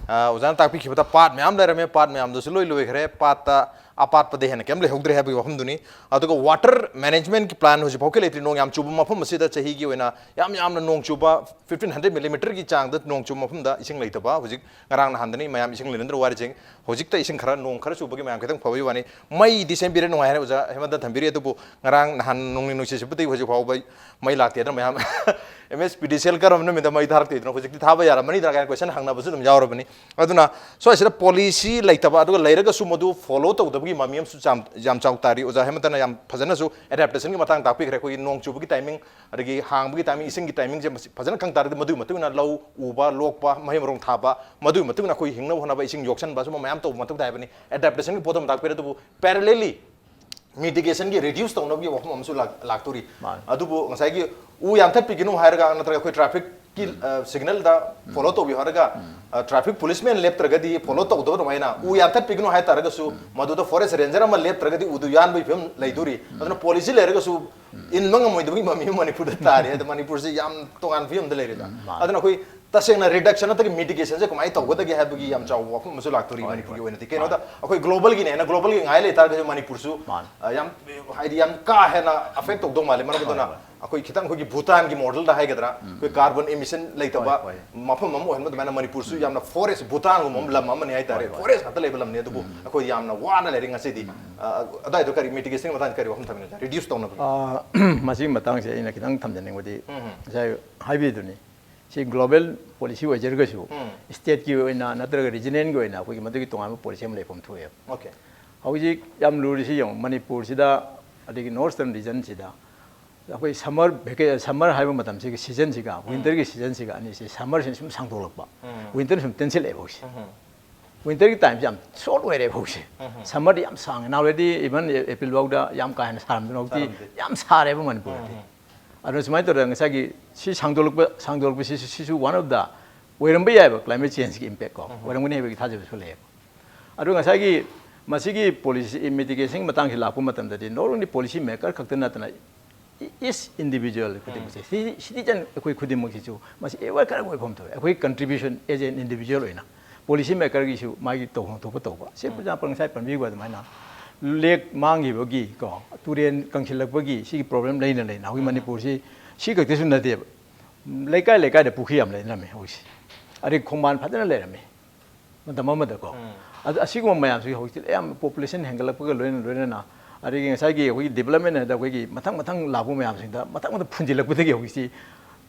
उजान ताकि खिबता पाट ma'am लेरमे पाट ma'am दस लोइ लोइ खरे पाट आपात पदे हेन केम ले होग्रे हेबि वहम दुनी अदुगो वाटर मैनेजमेंट की प्लान होजि भौके लेत्रि नोंग याम चुबा मफम मसिदा चही gi ओइना याम याम नोंग चुबा 1500 मिलीमीटर की चांग द नोंग चुबा मफम दा इसिंग लेतबा होजि ngarang na handani mayam ising lenandr wari jeng hojik ta ising khara nong khara chubagi mayam ketang phawi wani mai December no hai uja hemanta thambiri tu ngarang na han nong ni no sibati hoji phau bai mai lakte da mayam MSPDCL karam na meda mai dharak te no hojik ti thaba yara mani dra question hangna basu dum jawro bani aduna so asira policy laitaba adu lairaga su modu follow to da gi mamiam su jam chau tari uja hemanta na yam phajana su adaptation gi matang takpi khre ko nong chubagi timing adagi hang bagi timing ising gi timing je phajana kang tar madu matu na low uba lokpa mahim rong thaba madu matu na khoi hingna hona ba ising yoksan ba su mayam to matu dai bani adaptation gi podam tak pere to parallelly mitigation gi reduce to no gi wahum amsu laktori adu bo ngasai gi u yam thap piginu hair ga na tra khoi traffic की signal दा follow तो बिहारगा traffic policeman लेप्त्रगदी follow तो दो माइना उ याथा पिगनो हाय तरगसु मदुदा forest ranger अमा लेप्त्रगदी उदुयान बि फिम लैदुरी अदना police लेरगसु इन मंग मोइदबि ममी मणिपुर तारे द मणिपुर से याम तोगान फिम द लेरेदा अदना कोई तसेंगना रिडक्शन तक मिटिगेशन से कमाई तौगदगी हाबगी याम चाव वफम मसु लाक्तोरी मणिपुर की ओइनति केनोदा अखोई ग्लोबल की नेना ग्लोबल की ngai ले तारगे मणिपुर सु याम हाइदि याम का हेना अफेक्ट तौदो माले मनगदना अखोई खितंग खोगी भूटान की मॉडल दा हाइगदरा कोई कार्बन एमिशन लेतबा मफम मम ओहन मदना मणिपुर सु यामना फॉरेस्ट भूटान गु मम लम मम हाइ तारे फॉरेस्ट हत लेबल लम ने दुबु अखोई यामना वाना लेरिंग असेदी अदाय दो करी मिटिगेशन मतान करी वफम थमिना रिड्यूस तौना मसी मतंग से इन खितंग थमजनिंगबदी जाय हाइबेदुनी सी ग्लोबल पॉलिसी वजरगसु स्टेट की ओइना नत्रग रीजनल की ओइना कोई मदुगी तोंगाम पॉलिसी हम लेफम थोए ओके हौजी याम लुरिसी यम मणिपुर सिदा अदिगी नॉर्थर्न रीजन सिदा अखोई समर हाइबो मतम से सीजन सिगा विंटर की सीजन सिगा अनि से समर से सुम सांगदोलकबा विंटर सुम टेंसिल एबोसी विंटर की टाइम याम शॉर्ट वेरे बोसी समर याम सांग नाउ रेडी इवन एप्रिल वाउदा याम का हन सारमदनोती याम सारेबो मणिपुर अदो सुमाय तो ngसागी सी सांगदोलकबा सी वन ऑफ द वेरमबे याबो क्लाइमेट चेंज की इंपैक्ट को वेरमगने हेबे थाजबो सोले अदो ngसागी मसीगी पॉलिसी मिटिगेशन मतंग लापो मतम ददि नॉट ओनली पॉलिसी मेकर खक्तन नतना इस इंडिविजुअल खुदिमसे सिटीजन अखोई खुदिमसिसु मसी एवर कर गय फम थोय अखोई कंट्रीब्यूशन एज एन इंडिविजुअल होइना पॉलिसी मेकर गिसु मागी तोहं तोप तोबा से पुजा पंगसाय पनबी गद माइना लेक मांगिबगी को तुरेन कंखिलकबगी सी प्रॉब्लम लेना लेना हई मणिपुर सी गतेसु नदे लेकाय लेकाय द पुखी हम लेना में होइसी अरे खोमान फदना लेरमे मतम मद को असिगो मयाम सु होइसी याम पॉपुलेशन हेंगलकबग लोइना अरे ngसागी होई डेवलपमेंट है द होई मथंग मथंग लाबो मयाम सिंदा मथंग मथंग फुंजिलकबदगी होइसी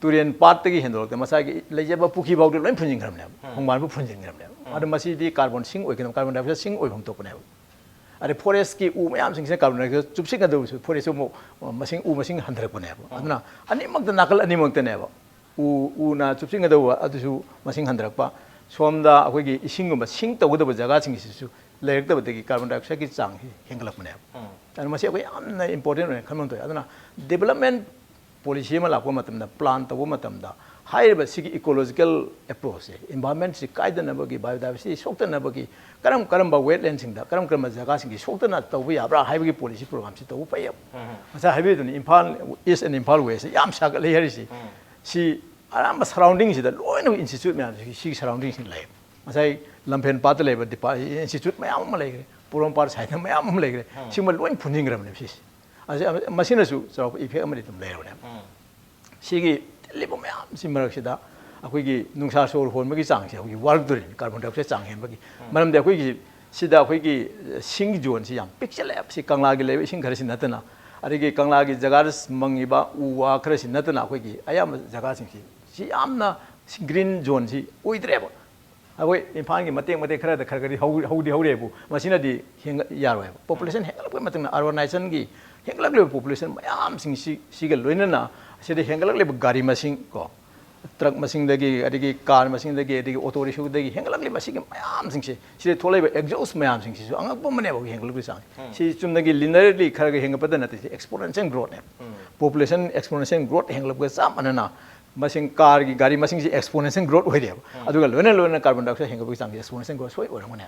तुरेन पार्टगी हेंदोलक मसागी लेजेबा पुखी बाउदे लोइन फुंजिंग्रमने होंगमानबु फुंजिंग्रमने अरे मसीदी कार्बन सिंग ओइकन कार्बन डाइऑक्साइड सिंग ओइभम तोपने अरे फॉरेस्ट की उ मयाम सिंग से कार्बन डाइऑक्साइड चुपसिंग अदु फॉरेस्ट मो मसिंग उ मसिंग हंधरकपने अदना अनिमक नाकल अनिमकतने उ ना चुपसिंग अदु अदुसु मसिंग हंधरकपा सोमदा अखोगी इसिंगुम सिंग तगदब जगह सिंगिसु लेरक्तबदगी कार्बन डाइऑक्साइड की चांग हेंगलकपने अदना मसी अखोई यामना इंपोर्टेंट ओइन खमनतोय अदना डेवलपमेंट पॉलिसी में लापो मतमदा प्लान तबो मतमदा हाइब सिगी इकोलॉजिकल अप्रोच से एनवायरनमेंट से कायदनबगी बायोडाइवर्सिटी सोक्तनबगी करम करम वेटलैंड सिंगदा करम करम जगह सिंगी सोक्तना तबो याब्रा हाइबगी पॉलिसी प्रोग्राम से तबो फैय मसा हाइबेदुनी Imphal east and Imphal west याम सागले हरिसी सी आराम सराउंडिंग से लोइनो इंस्टीट्यूट में सी सराउंडिंग सिंग लाइ मसाई लंफेन पात लेब डिपा इंस्टीट्यूट मयाम लेगरे पुरम पार साइड मयाम लेगरे सिम लोइन फुनिंग्रमने सी मसिनसु चौक इफेक्ट अमदि तुम लेरबने सिगी लेबो मयाम सिमरक्सिदा अखोगी नुंसा सोर होनबगी चांगसे अखोगी वर्क दुरिन कार्बन डाइऑक्साइड चांग हेमबगी मरमदे अखोगी सिदा अखोगी सिंग जोन सि याम पिक्चल एप सि कंगलागी लेबे सिंग खरसि नतना अरेगी कंगलागी जगार मंगिबा उवा खरसि नतना अखोगी अयाम जगा सिंगसि सि यामना ग्रीन जोन सि ओइद्रेबो अखोई इम्फाल की मते मते खरद खरगरी हौदी हौरेबु मसिनदि हेंग यारोय पॉपुलेशन हेंगलप मतंग अर्बनाइजेशन की हेंगलक पॉपुलेशन मयाम सिंग सिग लोइनना सिदे हेंगलक गाड़ी मसिंग को ट्रक मसिंग दगी अदिगी कार मसिंग दगी अदिगी ऑटो रिक्शा दगी हेंगलक मसिंग मयाम सिंग सिदे थोलेब एग्जॉस्ट मयाम सिंग सिसु अंगप मने बो हेंगलक सांग सि चुमदगी लिनियरली खरग हेंगपद नते एक्सपोनेंशियल ग्रोथ है पॉपुलेशन एक्सपोनेंशियल ग्रोथ हेंगलक साम मनना मसिंग कार की गाड़ी मसिंग एक्सपोनेंशियल ग्रोथ होइदेब अदुगा लोइना कार्बन डाइऑक्साइड हेंगबगी चांग एक्सपोनेंशियल ग्रोथ सोइ ओरमने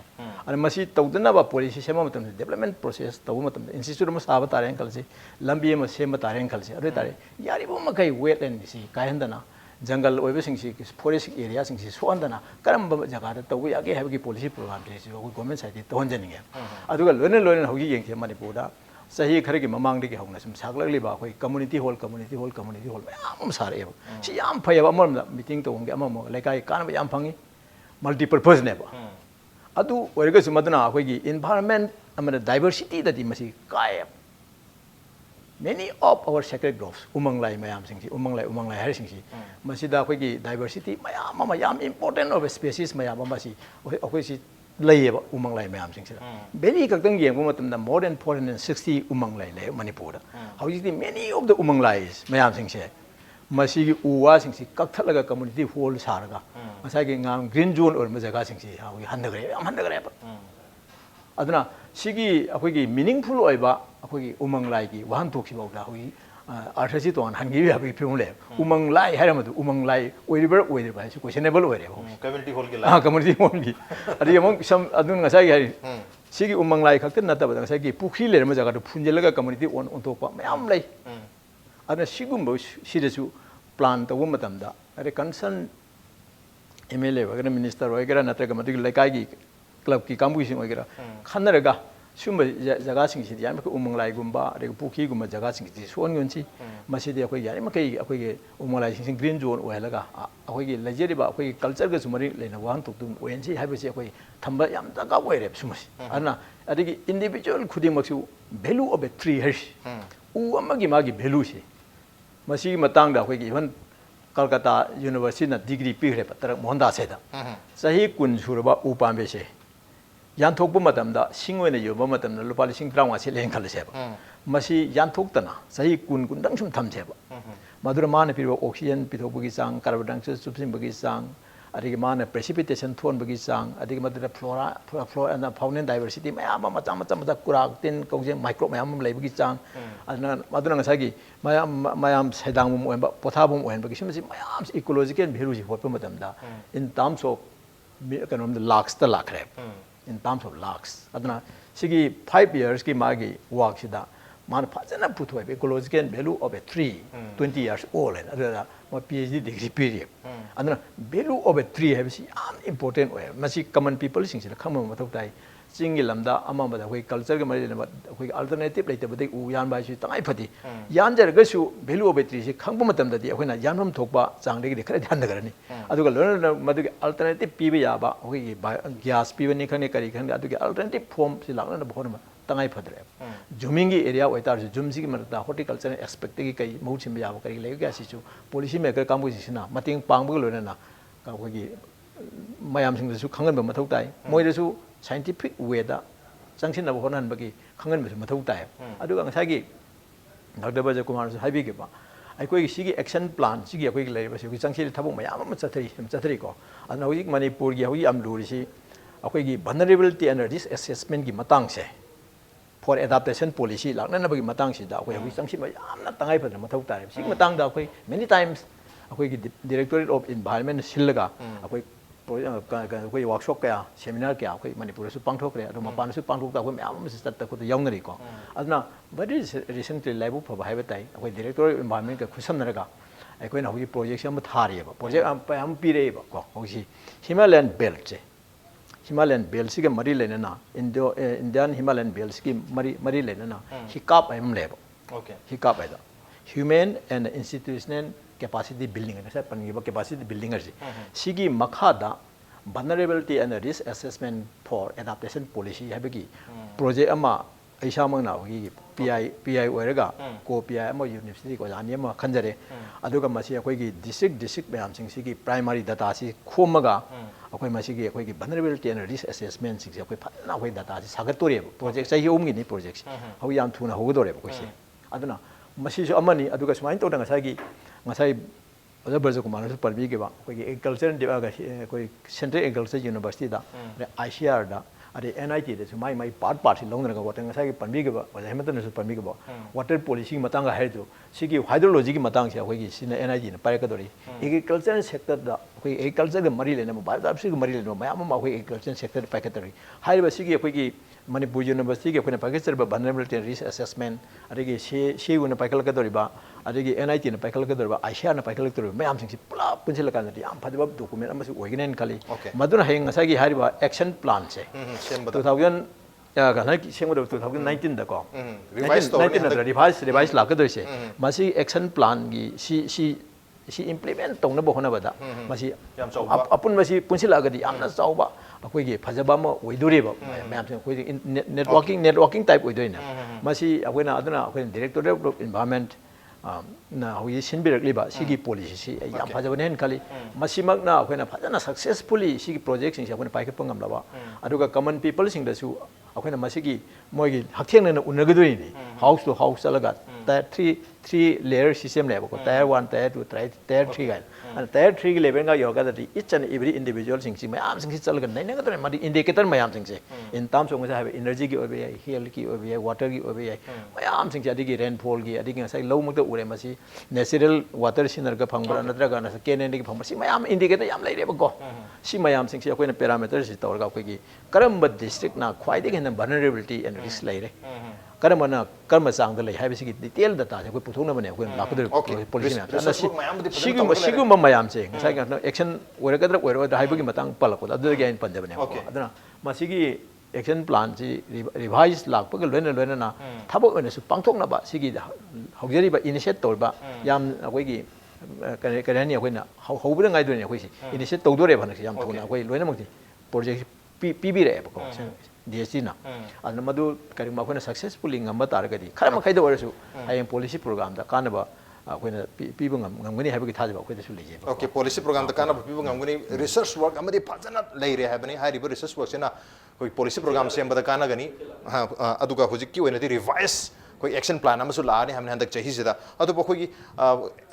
अरे मसी तौदनबा पॉलिसी सेम मतम डेवलपमेंट प्रोसेस तब मतम इंस्टीट्यूट में साब तारें खलसे लंबी में सेम तारें खलसे अदु तारे यारिबो मखै वेटलैंड सि कायहंदना जंगल ओइबसिंग सि फॉरेस्ट एरिया सिंग सि सोंदना करम जगह तब यागे हैबगी पॉलिसी प्रोग्राम से गवर्नमेंट साइड तोहनजनिगे अदुगा लोइना होगी येंगे मणिपुरदा सही खरे की ममांग की होना सम सागलगलिबा अखोई कम्युनिटी हॉल मयाम सारेब सि याम फैब अमरम मीटिंग तोंगे अमम लेकाय कानब याम फंगी मल्टीपर्पज नेबा अदु ओरगसु मदना अखोई एनवायरनमेंट अमन डाइवर्सिटी ददि मसी काय many of our sacred groves umanglai mayam singsi umanglai har singsi masida akhoi diversity mayam yam important of species mayam amasi akhoi si layeba umanglai mayam singsi beni kaktang yengbu matamda more than 460 umanglai le manipur hauji many of the umanglais mayam singsi masigi uwa singsi kakthlaga community hall saraga masagi ngam green zone or majaga singsi hauji handagre aduna sigi akhoi meaningful oiba अखोगी उमंगलाई की वाहन थोक्सी बाउदा हुई ꯑꯥꯔꯊꯁꯤ ꯇꯣꯉꯥꯟ ꯍꯟꯈꯤꯕ ꯌꯥꯕꯒꯤ ꯐꯤꯕꯝ ꯂꯩ ꯎꯃꯪ ꯂꯥꯏ ꯍꯥꯏꯔꯝꯕꯗꯨ ꯎꯃꯪ ꯂꯥꯏ ꯑꯣꯏꯔꯤꯕ꯭ꯔꯥ ꯑꯣꯏꯗ꯭ꯔꯤꯕ꯭ꯔꯥ ꯍꯥꯏꯁꯤ ꯀꯣꯏꯁꯟꯅꯦꯕꯜ ꯑꯣꯏꯔꯦꯕ ꯀꯝꯃ꯭ꯌꯨꯅꯤꯇꯤ ꯍꯣꯜꯒꯤ ꯀꯝꯃꯨꯅꯤꯇꯤ ꯍꯣꯜꯒꯤ ꯑꯗꯒꯤ ꯑꯃꯨꯛ ꯁꯝ ꯑꯗꯨꯅ ꯉꯁꯥꯏꯒꯤ ꯍꯥꯏꯔꯤ ꯁꯤꯒꯤ ꯎꯃꯪ ꯂꯥꯏ ꯈꯛꯇ ꯅꯠꯇꯕꯗ ꯉꯁꯥꯏꯒꯤ ꯄꯨꯈ꯭ꯔꯤ ꯂꯩꯔꯝꯕ ꯖꯒꯥꯗꯨ ꯐꯨꯟꯖꯤꯜꯂꯒ ꯀꯝꯃꯨꯅꯤꯇꯤ ꯑꯣꯟꯊꯣꯛꯄ ꯃꯌꯥꯝ ꯂꯩ ꯑꯗꯨꯅ ꯁꯤꯒꯨꯝꯕ ꯁꯤꯗꯁꯨ ꯄ꯭ꯂꯥꯟ ꯇꯧꯕ ꯃꯇꯝꯗ ꯑꯗꯩ ꯀꯟꯁꯔꯟ MLA ꯑꯣꯏꯒꯦꯔꯥ ꯃꯤꯅꯤꯁꯇꯔ ꯑꯣꯏꯒꯦꯔꯥ ꯅꯠꯇ꯭ꯔꯒ ꯃꯗꯨꯒꯤ ꯂꯩꯀꯥꯏꯒꯤ ꯀ꯭ꯂꯕꯀꯤ ꯀꯥꯡꯕꯨꯁꯤꯡ ꯑꯣꯏꯒꯦꯔꯥ ꯈꯟꯅꯔꯒ ꯁꯤꯒꯨꯝꯕ ꯖꯒꯥꯁꯤꯡꯁꯤꯗꯤ ꯌꯥꯔꯤꯃꯈꯩ ꯎꯃꯪ ꯂꯥꯏꯒꯨꯝꯕ ꯑꯗꯒꯤ ꯄꯨꯈ꯭ꯔꯤꯒꯨꯝꯕ ꯖꯒꯥꯁꯤꯡꯁꯤꯗꯤ ꯁꯣꯛꯍꯟꯒꯨꯟꯁꯤ ꯃꯁꯤꯗꯤ ꯑꯩꯈꯣꯏ ꯌꯥꯔꯤꯃꯈꯩ ꯑꯩꯈꯣꯏꯒꯤ ꯎꯃꯪ ꯂꯥꯏꯁꯤꯡꯁꯤ ꯒ꯭ꯔꯤꯟ ꯖꯣꯟ ꯑꯣꯏꯍꯜꯂꯒ ꯑꯩꯈꯣꯏꯒꯤ ꯂꯩꯖꯔꯤꯕ ꯑꯩꯈꯣꯏꯒꯤ ꯀꯜꯆꯔꯒꯁꯨ ꯃꯔꯤ ꯂꯩꯅꯕ ꯋꯥꯍꯟꯊꯣꯛꯇꯨ ꯑꯣꯏꯍꯟꯁꯤ ꯍꯥꯏꯕꯁꯤ ꯑꯩꯈꯣꯏ ꯊꯝꯕ ꯌꯥꯝ ꯗꯔꯀꯥꯔ ꯑꯣꯏꯔꯦꯕ ꯁꯤꯒꯨꯝꯕꯁꯤ ꯑꯗꯨꯅ ꯑꯗꯒꯤ ꯏꯟꯗꯤꯕꯤꯖꯨꯋꯦꯜ ꯈꯨꯗꯤꯡꯃꯛꯁꯨ ꯚꯦꯂꯨ ꯑꯣꯐ ꯑꯦ ꯇ꯭ꯔꯤ ꯍꯥꯏꯔꯤꯁꯤ ꯎ ꯑꯃꯒꯤ ꯃꯥꯒꯤ ꯚꯦꯂꯨꯁꯤ ꯃꯁꯤꯒꯤ ꯃꯇꯥꯡꯗ ꯑꯩꯈꯣꯏꯒꯤ ꯏꯚꯟ ꯀꯜꯀꯇꯥ ꯌꯨꯅꯤꯚꯔꯁꯤꯇꯤꯅ ꯗꯤꯒ꯭ꯔꯤ ꯄꯤꯈ꯭ꯔꯦꯕ ꯇꯔꯛ ꯃꯣꯍꯟꯗꯥꯁꯦꯗ ꯆꯍꯤ 10 ꯁꯨꯔꯕ ꯎ ꯄꯥꯝꯕꯤꯁꯦ ꯌꯥꯟꯊꯣꯛꯄ ꯃꯇꯝꯗ ꯁꯤꯡ ꯑꯣꯏꯅ ꯌꯣꯟꯕ ꯃꯇꯝꯗ ꯂꯨꯄꯥ 53,000 ꯁꯤꯠꯂꯦꯅ ꯈꯜꯂꯁꯦꯕ ꯃꯁꯤ ꯌꯥꯟꯊꯣꯛꯇꯅ ꯆꯍꯤ 10 ꯁꯨꯝ ꯊꯝꯁꯦꯕ ꯃꯗꯨꯅ ꯃꯥꯅ ꯄꯤꯔꯤꯕ ꯑꯣꯛꯁꯤꯖꯦꯟ ꯄꯤꯊꯣꯛꯄꯒꯤ ꯆꯥꯡ ꯀꯥꯔꯕꯟ ꯗꯥꯏꯑꯣꯛꯁꯥꯏꯗ ꯆꯨꯞꯁꯤꯟꯕꯒꯤ ꯆꯥꯡ ꯑꯗꯒꯤ ꯃꯥꯅ ꯄ꯭ꯔꯦꯁꯤꯄꯤꯇꯦꯁꯟ ꯊꯣꯛꯍꯟꯕꯒꯤ ꯆꯥꯡ ꯑꯗꯒꯤ ꯃꯗꯨꯗ ꯐ꯭ꯂꯣꯔꯥ ꯐꯥꯎꯅꯦꯟ ꯗꯥꯏꯕꯔꯁꯤꯇꯤ ꯃꯌꯥꯝ ꯑꯃ ꯃꯆꯥ ꯀꯨꯔꯥꯛ ꯇꯤꯟ ꯀꯧꯖꯦꯡ ꯃꯥꯏꯀ꯭ꯔꯣ ꯃꯌꯥꯝ ꯑꯃ ꯂꯩꯕꯒꯤ ꯆꯥꯡ ꯑꯗꯨꯅ ꯉꯁꯥꯏꯒꯤ ꯃꯌꯥꯝ ꯁꯩꯗꯥꯡꯐꯝ ꯑꯣꯏꯕ ꯄꯣꯊꯥꯐꯝ ꯑꯣꯏꯍꯟꯕꯒꯤ ꯁꯤꯃꯁꯤ ꯃꯌꯥꯝ ꯏꯀꯣꯂꯣꯖꯤꯀꯦꯜ ꯚꯦꯂꯨꯁꯤ ꯍꯣꯠꯄ ꯃꯇꯝꯗ ꯏꯟ ꯇꯥꯔꯝꯁ ꯑꯣꯐ ꯀꯩꯅꯣꯝꯗ ꯂꯥꯛꯁꯇ ꯂꯥꯛꯈ꯭ꯔꯦ in terms of lakhs aduna sigi 5 years ki magi work sida man fajana puthoy ecological value of a tree 20 years old and aduna ma PhD degree period aduna value of a tree have si am important way masi common people sing sida kham ma thok tai chingi lamda ama ba hoi culture ga mari na hoi alternative leite ba u yan ba si tangai phati yan jar ga su value of a tree si khangba matam da di hoina yanam thokba chang de khara dhyan da garani aduga lona madu alternative pi ba ya ba hoi gas pi ba ni khane kari khane aduga alternative form si lakna na bhona tangai phadre jumingi area oitar ju jumsi gi marta horticulture aspect gi kai mau chim ya ba kari le ga si chu policy maker kambu si na mating pang ba lona na ka hoi gi mayam sing da su khangan ba mathau tai moi da su scientific way da changsin na honan bagi khangan ba mathau tai aduga ngasagi Dr. Brajakumar haibi ge ba aikoi sigi action plan sigi akoi lai ba sigi changsi thabuk mayam ama chathari ko adna hojik Manipur gi hoji am luri si akoi gi vulnerability and risk assessment gi matang se for adaptation policy lakna na bagi matang si da akoi hoji changsi mayam na tangai phadna mathau tai sigi matang da akoi many times akoi gi Directorate of Environment sillaga akoi कोई workshop क्या seminar क्या कोई मणिपुर से पांगथोक रे अदो मपान से पांगथोक ता कोई म्याम से तत को याउनरी को अदना वेरी रिसेंटली लाइव फब हाइबे ताई कोई डायरेक्टर एनवायरनमेंट का खुसमनरगा अखोइना होगी प्रोजेक्ट हम थारिएबा प्रोजेक्ट हम पिरेबा को होगी हिमालयन बेल्ट से हिमालयन बेल्ट से मरी लेना इंडियन हिमालयन बेल्ट की मरी लेना हिकाप हम लेबो ओके हिकाप है human and institutional capacity building and capacity building sigi makhada vulnerability and risk assessment for adaptation policy habigi project ama aisa mangna gi PI oiraga ko PI ama university ko jani ama khanjare aduga masi akoi gi district mayam sing sigi primary data si khomaga akoi masi gi akoi gi vulnerability and risk assessment sing akoi phana akoi data si sagatore project sai yom gi ni project hau yam thuna hogodore ko si aduna masi so amani aduga sumain to danga sai gi ngasai Dr. Brajakumar su parbi ke ba koi agriculture koi Central Agriculture University da ICR da are NIT de su mai part si long na ga water ngasai ke parbi ke ba Hemantan su parbi ke ba water policy matang ga hai jo sigi hydrology ki matang se koi gi sin NIT na pare ka dori agriculture sector da koi agriculture ga mari le na ba da sigi mari le no mayam ma koi agriculture sector pa ka dori hai ba sigi koi gi Manipur University ke koi na package ba vulnerability and risk assessment are gi she una pa ka dori ba adagi NIT na paikal ka dorba Asia na paikal ka dorba mayam sing pula punchil ka na yam phadiba document amasu oiginen kali maduna heng ngasai gi hariba action plan se 2000 ga na sengmo 2019 da ko revise la ka doi se masi action plan gi si implement tong na bo hona bada masi apun masi punchil agadi yamna chauba akoi gi phajaba ma oidore ba mayam sing koi networking type oidoina masi akoina aduna akoi Directorate of Environment na hoyi sinbirak liba sigi policy si yam phajabane hen kali masimak na akoina phajana successfully sigi project sing akoina paikap pangam laba aduga common people sing da su akoina masigi moigi haktheng na unagadoi ni house to house alaga three layer system level ko tier 1 tier 2 tier 3 ga and tier 3 gi level ga yoga da each and every individual sing si mayam sing si chal ga nai na ga ma indicator mayam sing se in terms of have energy gi obi health gi obi water gi obi mayam sing si adigi rainfall gi adigi sai low mak da ure ma si natural water siner ga phang bara natra ga na kenen gi phang si mayam indicator yam lai re ba ko si mayam sing si akoi na parameter si tor ga akoi gi karam district na khwai de gen vulnerability and risk lai re karamana karma sang da lai hai bisi detail data je koi puthong na bane koi lakudar policy na sigum mayam che ngai ga action ore ga ore da hai bu gi matang pal ko da da ga in pan de bane adana masigi action plan ji revise lak pa ga loina na thabo ene su pangthok na ba sigi hogjeri ba initiate tor ba yam koi gi karani koi na hau bu ngai do ne koi si initiate to do re bana yam thona koi loina mak ji project pi re ba ko DSC na adna madu karima khona successfully ngamba taragadi khara makai da warasu ayem policy program da kanaba akhona pibu ngamgani habagi thajaba akhoi da su leje okay policy program da kanaba pibu ngamgani research work amadi phajana leire habani hari research work sena koi policy program sem bada kana gani aduga hujik ki oina di revise koi action plan amasu la ni hamne handak chahi sida adu ba khoi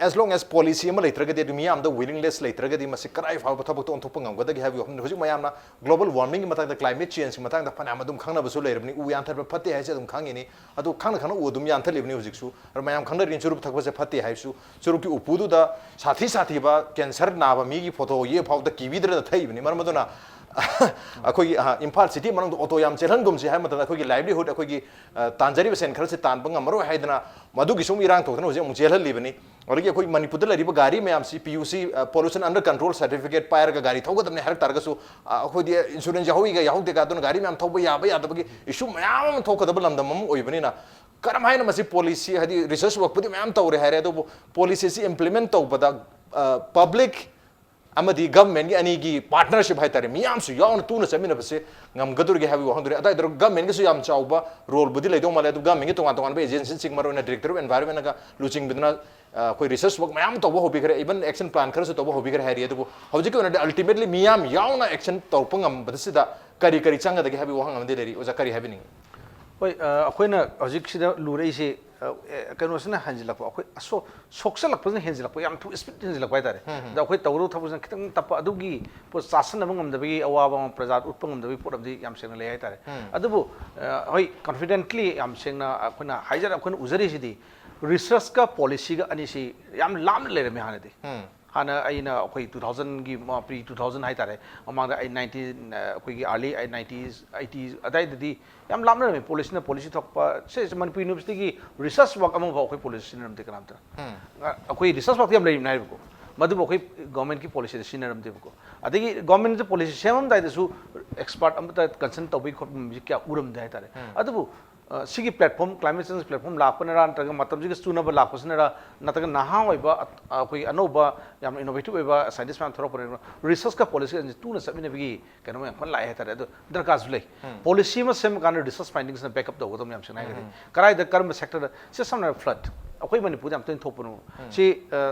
as long as policy ama leitragadi du miyam da willingness leitragadi masi karai fa ba thabak to on thopang ngam gadagi habi hujik mayam na global warming matang da climate change matang da pana madum khangna basu leirabni u yan thar phatte hai se dum khangi ni adu khangna u dum yan thar libni hujik su ar mayam khangna rin churup thakba se phatte hai su churup ki upudu da sathi ba cancer na ba mi gi photo ye phau da kiwidra da thai bni mar maduna अखोगी Imphal city मनंग auto याम चेलन गुम से है मतलब अखोगी livelihood अखोगी तांजरी बसेन खरसे तान बंग मरो हैदना मधु की सुम इरांग थोकन होजे मुचेल लिबनी और ये अखोगी मणिपुर लरिब गाड़ी में आमसी PUC pollution under control certificate पायर का गाड़ी थोगो तमने हरक तारगसु अखोदी इंश्योरेंस याहोई ga याहो देका दोन गाड़ी में आम थोबो याबा यादबगी इशू मयाम थोकदब लमदम मम ओइबनी ना करम हाइन मसी पॉलिसी हदी रिसर्च वर्क पुदी मयाम तौरे हैरे तो पॉलिसी से इंप्लीमेंट तौबदा public amadi government gi ani gi partnership hai tare miyam su yawn tu na chamina base ngam gadur gi habi wahndure adai dro government gi su yam chauba role budi leidong male du government gi tongan ba agency sing maro na director of environment ga luching bidna koi research work mayam to bo hobi kare even action plan kare su to bo hobi kare hari adu hojik ko na ultimately miyam yawn action to pangam badasi da kari changa da gi habi wahang amde leri oja kari habi ning hoi akoina hojik sida lurei se कनोसना हंजिलक अखोय असो सोक्सलक पजन हंजिलक याम थु speed हंजिलक bye तारे दा अखोय तवरो थबजन खितंग तप अदुगी पो सासन नमंगमदबी अवाबा प्रजात उत्पंगमदबी पोरमदि याम सेंग ले तारे अदुबु होय कॉन्फिडेंटली याम सेंगना अखोना हाइजर अखोन उजरी सिदी रिसर्च का पॉलिसी का अनिसी याम लाम लेरे में हाने दे हाना आइना अखोय 2000 की प्री 2000 हाय तारे अमांग आई 90 अखोय की अर्ली 90s 80s अदाय ददी याम लामना में पॉलिसी थोकपा से मनपुर यूनिवर्सिटी की रिसर्च वर्क अमो अखोय पॉलिसी नरमते कनामता अखोय रिसर्च वर्क याम लेम नाइबको मधु अखोय गवर्नमेंट की पॉलिसी सिनरमते बको अदगी गवर्नमेंट की पॉलिसी सेमम दाइदसु एक्सपर्ट अमता कंसर्न तोबी खोट क्या उरम दाय तारे अदबु सिगी प्लेटफॉर्म क्लाइमेट चेंज प्लेटफॉर्म लापनरा नतग मतम जिग सुनब लापसनरा नतग नहा होइबा अखोय अनोबा याम इनोवेटिव होइबा साइंटिस्ट मैम थोरो पर रिसर्च का पॉलिसी तू न सबने बिगी कनो में फन लाए तारे दरकार जुलै पॉलिसी में सेम कान रिसर्च फाइंडिंग्स न बैकअप दो याम सनाय गदि कराय द कर्म सेक्टर से समना फ्लड अखोय मणिपुर याम तन थोपनु से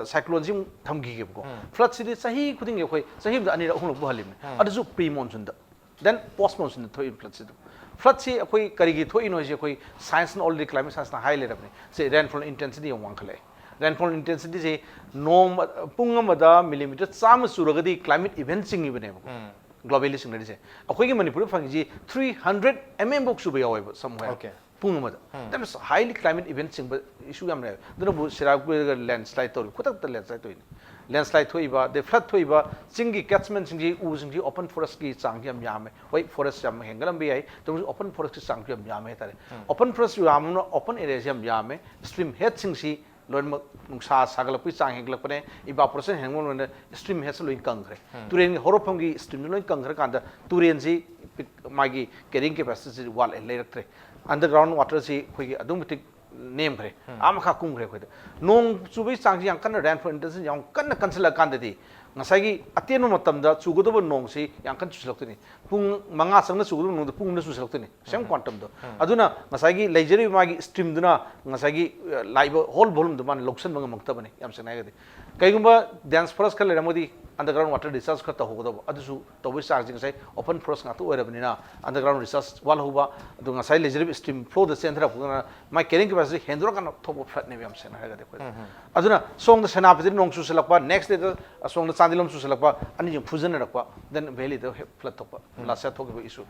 साइक्लोन जिम थमगी गेबको फ्लड सिदि सही खुदिंग अखोय सही अनि अहुन बहलिम अदजु pre monsoon the then post monsoon थोइ फ्लड सिदु फ्लड से अखोई करिगी थोइ नोइसे अखोई साइंस न ऑलरेडी क्लाइमेट साइंस ना हाई लेरबने से रेनफॉल इंटेंसिटी यम वांखले रेनफॉल इंटेंसिटी से नोम पुंग मदा मिलीमीटर चाम सुरगदी क्लाइमेट इवेंट सिंगी बने ग्लोबली सिंगडी से अखोई के मणिपुर फंगी जी 300 mm बुक सुबे यावे समवेयर पुंग मदा that is highly climate event सिंग इशू यम रे दनो सिराग लैंडस्लाइड तो खुतक लैंडस्लाइड तो लैंडस्लाइड थोइबा दे फ्लड थोइबा चिंगी कैचमेंट सिंगी उ सिंगी ओपन फॉरेस्ट की चांग यम यामे वै फॉरेस्ट यम हेंगलम बि आइ तो ओपन फॉरेस्ट की चांग यम यामे तारे ओपन फॉरेस्ट यामनो ओपन एरिया यम यामे स्ट्रीम हेड सिंगसी लोन नुसा सागलपि चांग हेंगलपने इवापोरेशन हेंगमन स्ट्रीम हेड लोइन कंगरे तुरेन होरोफंगी स्ट्रीम लोइन कंगरे कांदा तुरेन जी मागी कैरिंग कैपेसिटी वाल लेरक्ट्रे अंडरग्राउंड वाटर से खोगी अदुमटिक नेम खरे आमखा कुंग्रे खोद नोंग चुबै चांगजी यां कन्न रेनफॉल इंटेंसिटी यां कन्न कंसला कांददी ngसागी अतेनो मतमदा चुगदब नोंगसी यां कन चुसलक्तनी पुंग मंगा संग चुगदब नोंग पुंग न चुसलक्तनी सेम क्वांटम दो अदुना ngसागी लेजरी मागी स्ट्रीम दुना ngसागी लाइव होल वॉल्यूम दुमान लोक्सन मंग मक्तबने याम सनायगदि कइगुंबा डांस फॉरेस्ट खले रमोदी underground water research ka tahu adu su tawi charging sai open forest nga tu oirabni na underground research wal huba adu nga sai legislative stream flow the center of my carrying capacity hendro kan top flat ne yam sen ha ga de ko aduna song the senapati nong su selakpa next day song the chandilom su selakpa ani jing fusion rakpa then valley the flat top la sa thok issue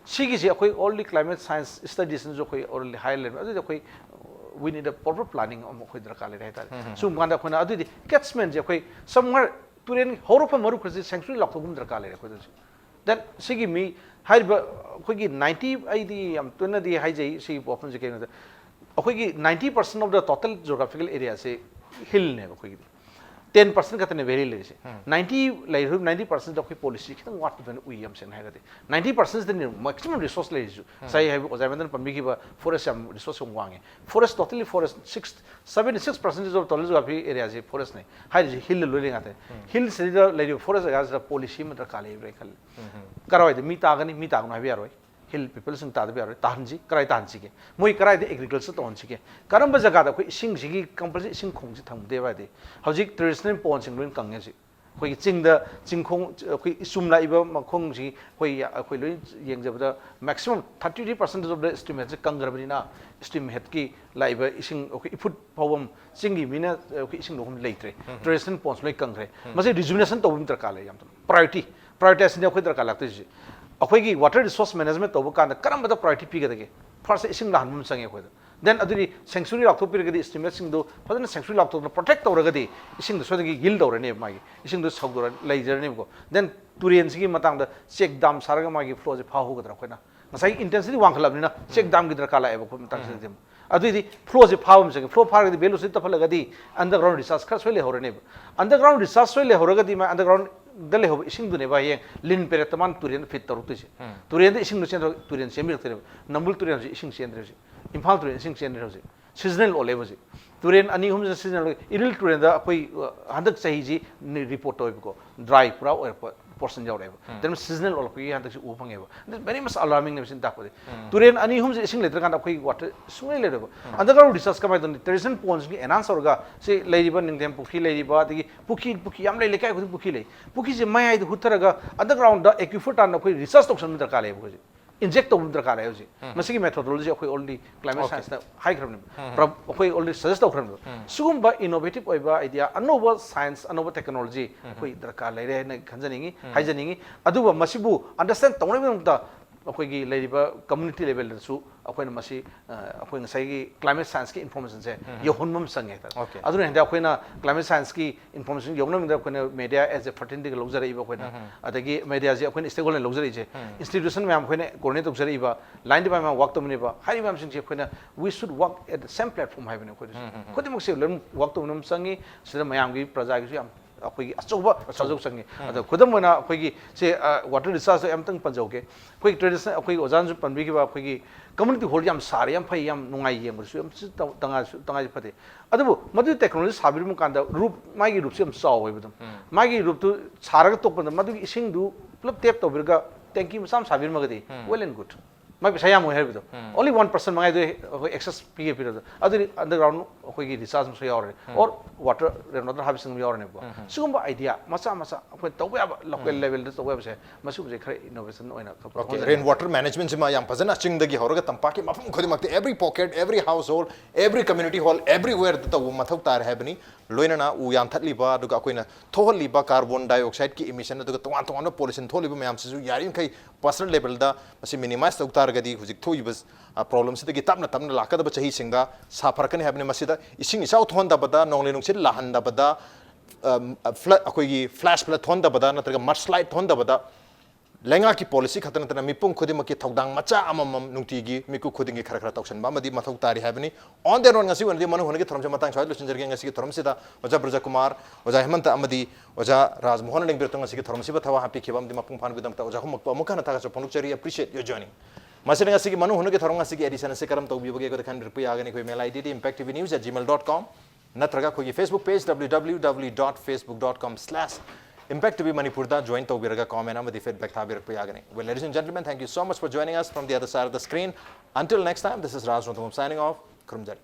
sigi ji akoi only climate science studies jo koi only high level adu koi we need a proper planning of koi drakar le rahta so manda khona adu di catchment je koi somewhere turen horopa maru khasi sanctuary lak thogum drakar le ko then sigi mi hai koi gi 90 ai di am tuna di hai jai si often je ke koi gi 90% of the total geographical area se hill ne koi gi 10% ka tane very less 90 like 90% of policy kitang what when we am sen ha gade 90% the maximum resource le ju sai have ozavendan pambi ki ba forest am resource wange forest totally forest 76% of total geography area je forest ne hai hill lo le ngate hill se le forest ga policy ma kale bre khal karawai de mi ta gani mi ta no ha bi aroi hill people sing ta de bi aroi tahanji karai tahanji ke moi karai de agriculture to onchi ke karam ba jaga da koi sing sigi compulsory sing khong ji tham de ba de hojik traditional pon sing loin kang ji koi ching da ching khong koi isum la iba ma khong ji koi loin yeng jab da maximum 33% of the estimate kang grabni na estimate ki la iba ising koi ifut pawam sing gi mina koi ising lo hom leitre traditional pons loi kang re ma se rejuvenation to bum tar ka le yam priority prioritization koi tar ka lak ji अखोगी water resource management तब कान करम बदा priority पीगदगे first इसिंग लाहन संगे अखोद then अदुरी century लाक्थो पिरगदी estimate सिंग दो फदन century लाक्थो protect तौरगदी इसिंग दो सोदगी गिल दौरने मागी इसिंग दो सौदोर लेजरने को देन तुरियन सिगी मतंग द चेक दाम सारगा मागी फ्लो जे फाहु गदरा खोना ngasai intensity wangkhalabnina check dam gidra kala eba ko matang se dem adui flow je phawam se flow phar gadi velocity tapalagadi underground research khar soile horane underground research soile horagadi ma underground dale ho ising dune ba yeng lin pere taman turien fit taru tu turien ising no chen turien semir tere nambul turien ising chen re imphal turien ising chen re seasonal ole ba turien ani hum seasonal iril turien da koi handak sahi ji report hoy ko dry pura or portion jaw reba then seasonal all koi handak u phang eba this very much alarming ne sin ta ko turien ani hum ising letra kan koi water sungai le reba underground research ka mai don tradition ponds ki enhance orga se leiba ningdem pukhi leiba digi pukhi yam le lekai ko pukhi le pukhi je mai ai hutaraga underground da equipment an koi research option dar ka le ko inject to drar ka le ji masigi methodology koi only climate science na high kram koi only suggest kram sugum ba innovative oiba idea anova science anova technology koi dar ka le re na khanjaningi haijaningi aduba masibu understand tawne ta अखोगी community level अखोन अखोई climate science की information से योहनमम संगे अदुन हेंदा अखोना क्लाइमेट साइंस की इन्फॉर्मेशन योगनम अखोना मीडिया एज ए फर्टिनिटी लौजरइब अखोना अदगी मीडिया जे अखोना स्टेक होल्डर लौजरइ जे इंस्टीट्यूशन में अखोना कोऑर्डिनेट तौजरइब लाइन डिपार्टमेंट में वर्क तमनिबा हारि मैम सिंग जे अखोना we should work at the same platform हाइबने अखोना खुदिमक से वर्क तमनम संगी सिदा मयाम की प्रजा की याम अखोगी अचौबा सजौ संगे अद खुदम होना अखोगी से वाटर रिसोर्स एमतंग पंजौगे अखोगी ट्रेडिशनल अखोगी ओजान जु पनबीगिबा अखोगी कम्युनिटी हॉल याम सारे याम फै याम नुंगाई येंबसु याम तंगा फते अदबु मदु टेक्नोलॉजी साबिरमु कांदा रूप मागी रूप से चाव होइबदम मागी रूप तु सारग तोपन मदु इसिंग दु प्लप टेप तोबिरगा टैंकी मसाम साबिरमगदी well and good mai saya mo help only 1% mangai do excess pge period adu underground koi gi research so yaw or water another harvesting yaw ne ko sugumba idea masa koi tawba local level de tawba se masu je khare innovation oina okay rain water management ma yam phajana ching dagi horoga tampa ki mafum khodi makte every pocket every household every community hall everywhere the mathau tar habani loina na u yam thatli ba duga koina thohli ba carbon dioxide ki emission duga twan pollution tholi ba mayam su yarin kai personal level da masi minimize tar गदी हुजिक थोइबस problem से तपना तपना लाकदब चाही सिंगा साफरकने हैबने मसिदा इसिंग इसाउ थोंदबदा नोंले नुंसिल लाहंदबदा flood अखोगी flash flood थोंदबदा नत्रगा मडस्लाइड थोंदबदा लेंगा की policy खतन तना मिपुंग खुदिम की थौदांग मचा अमम नुंतीगी मिकु खुदिंगी खर खर तौसन बामदी मथौ तारी हैबनी ऑन देन ऑन ngasi वनदि मनु होनगे थरम जमतांग छाइ लुसिन जरगे ngasi की थरम सिदा ओजा ब्रजकुमार ओजा हेमंत अमदी ओजा राजमोहन लिंग बिरतंग ngasi की थरम सिबा थवा हापी खेबम दि मपुंग फान बिदम ता ओजा हमक अमुका न तागा पनुचरी अप्रिशिएट योर जर्नी मसिन ngasi की मनु होनगे थरम ngasi की एडिशन से करम तौबिबगे को दखन रिपु यागनी कोई मेल आईडी impacttvnews@gmail.com नत्रगा कोई Facebook page www.facebook.com/impact to be Manipur da join to biraga comment amadi feedback tha birak yagani. Well, ladies and gentlemen, thank you so much for joining us from the other side of the screen. Until next time, this is Raj Nongthombam signing off. Kurumjari.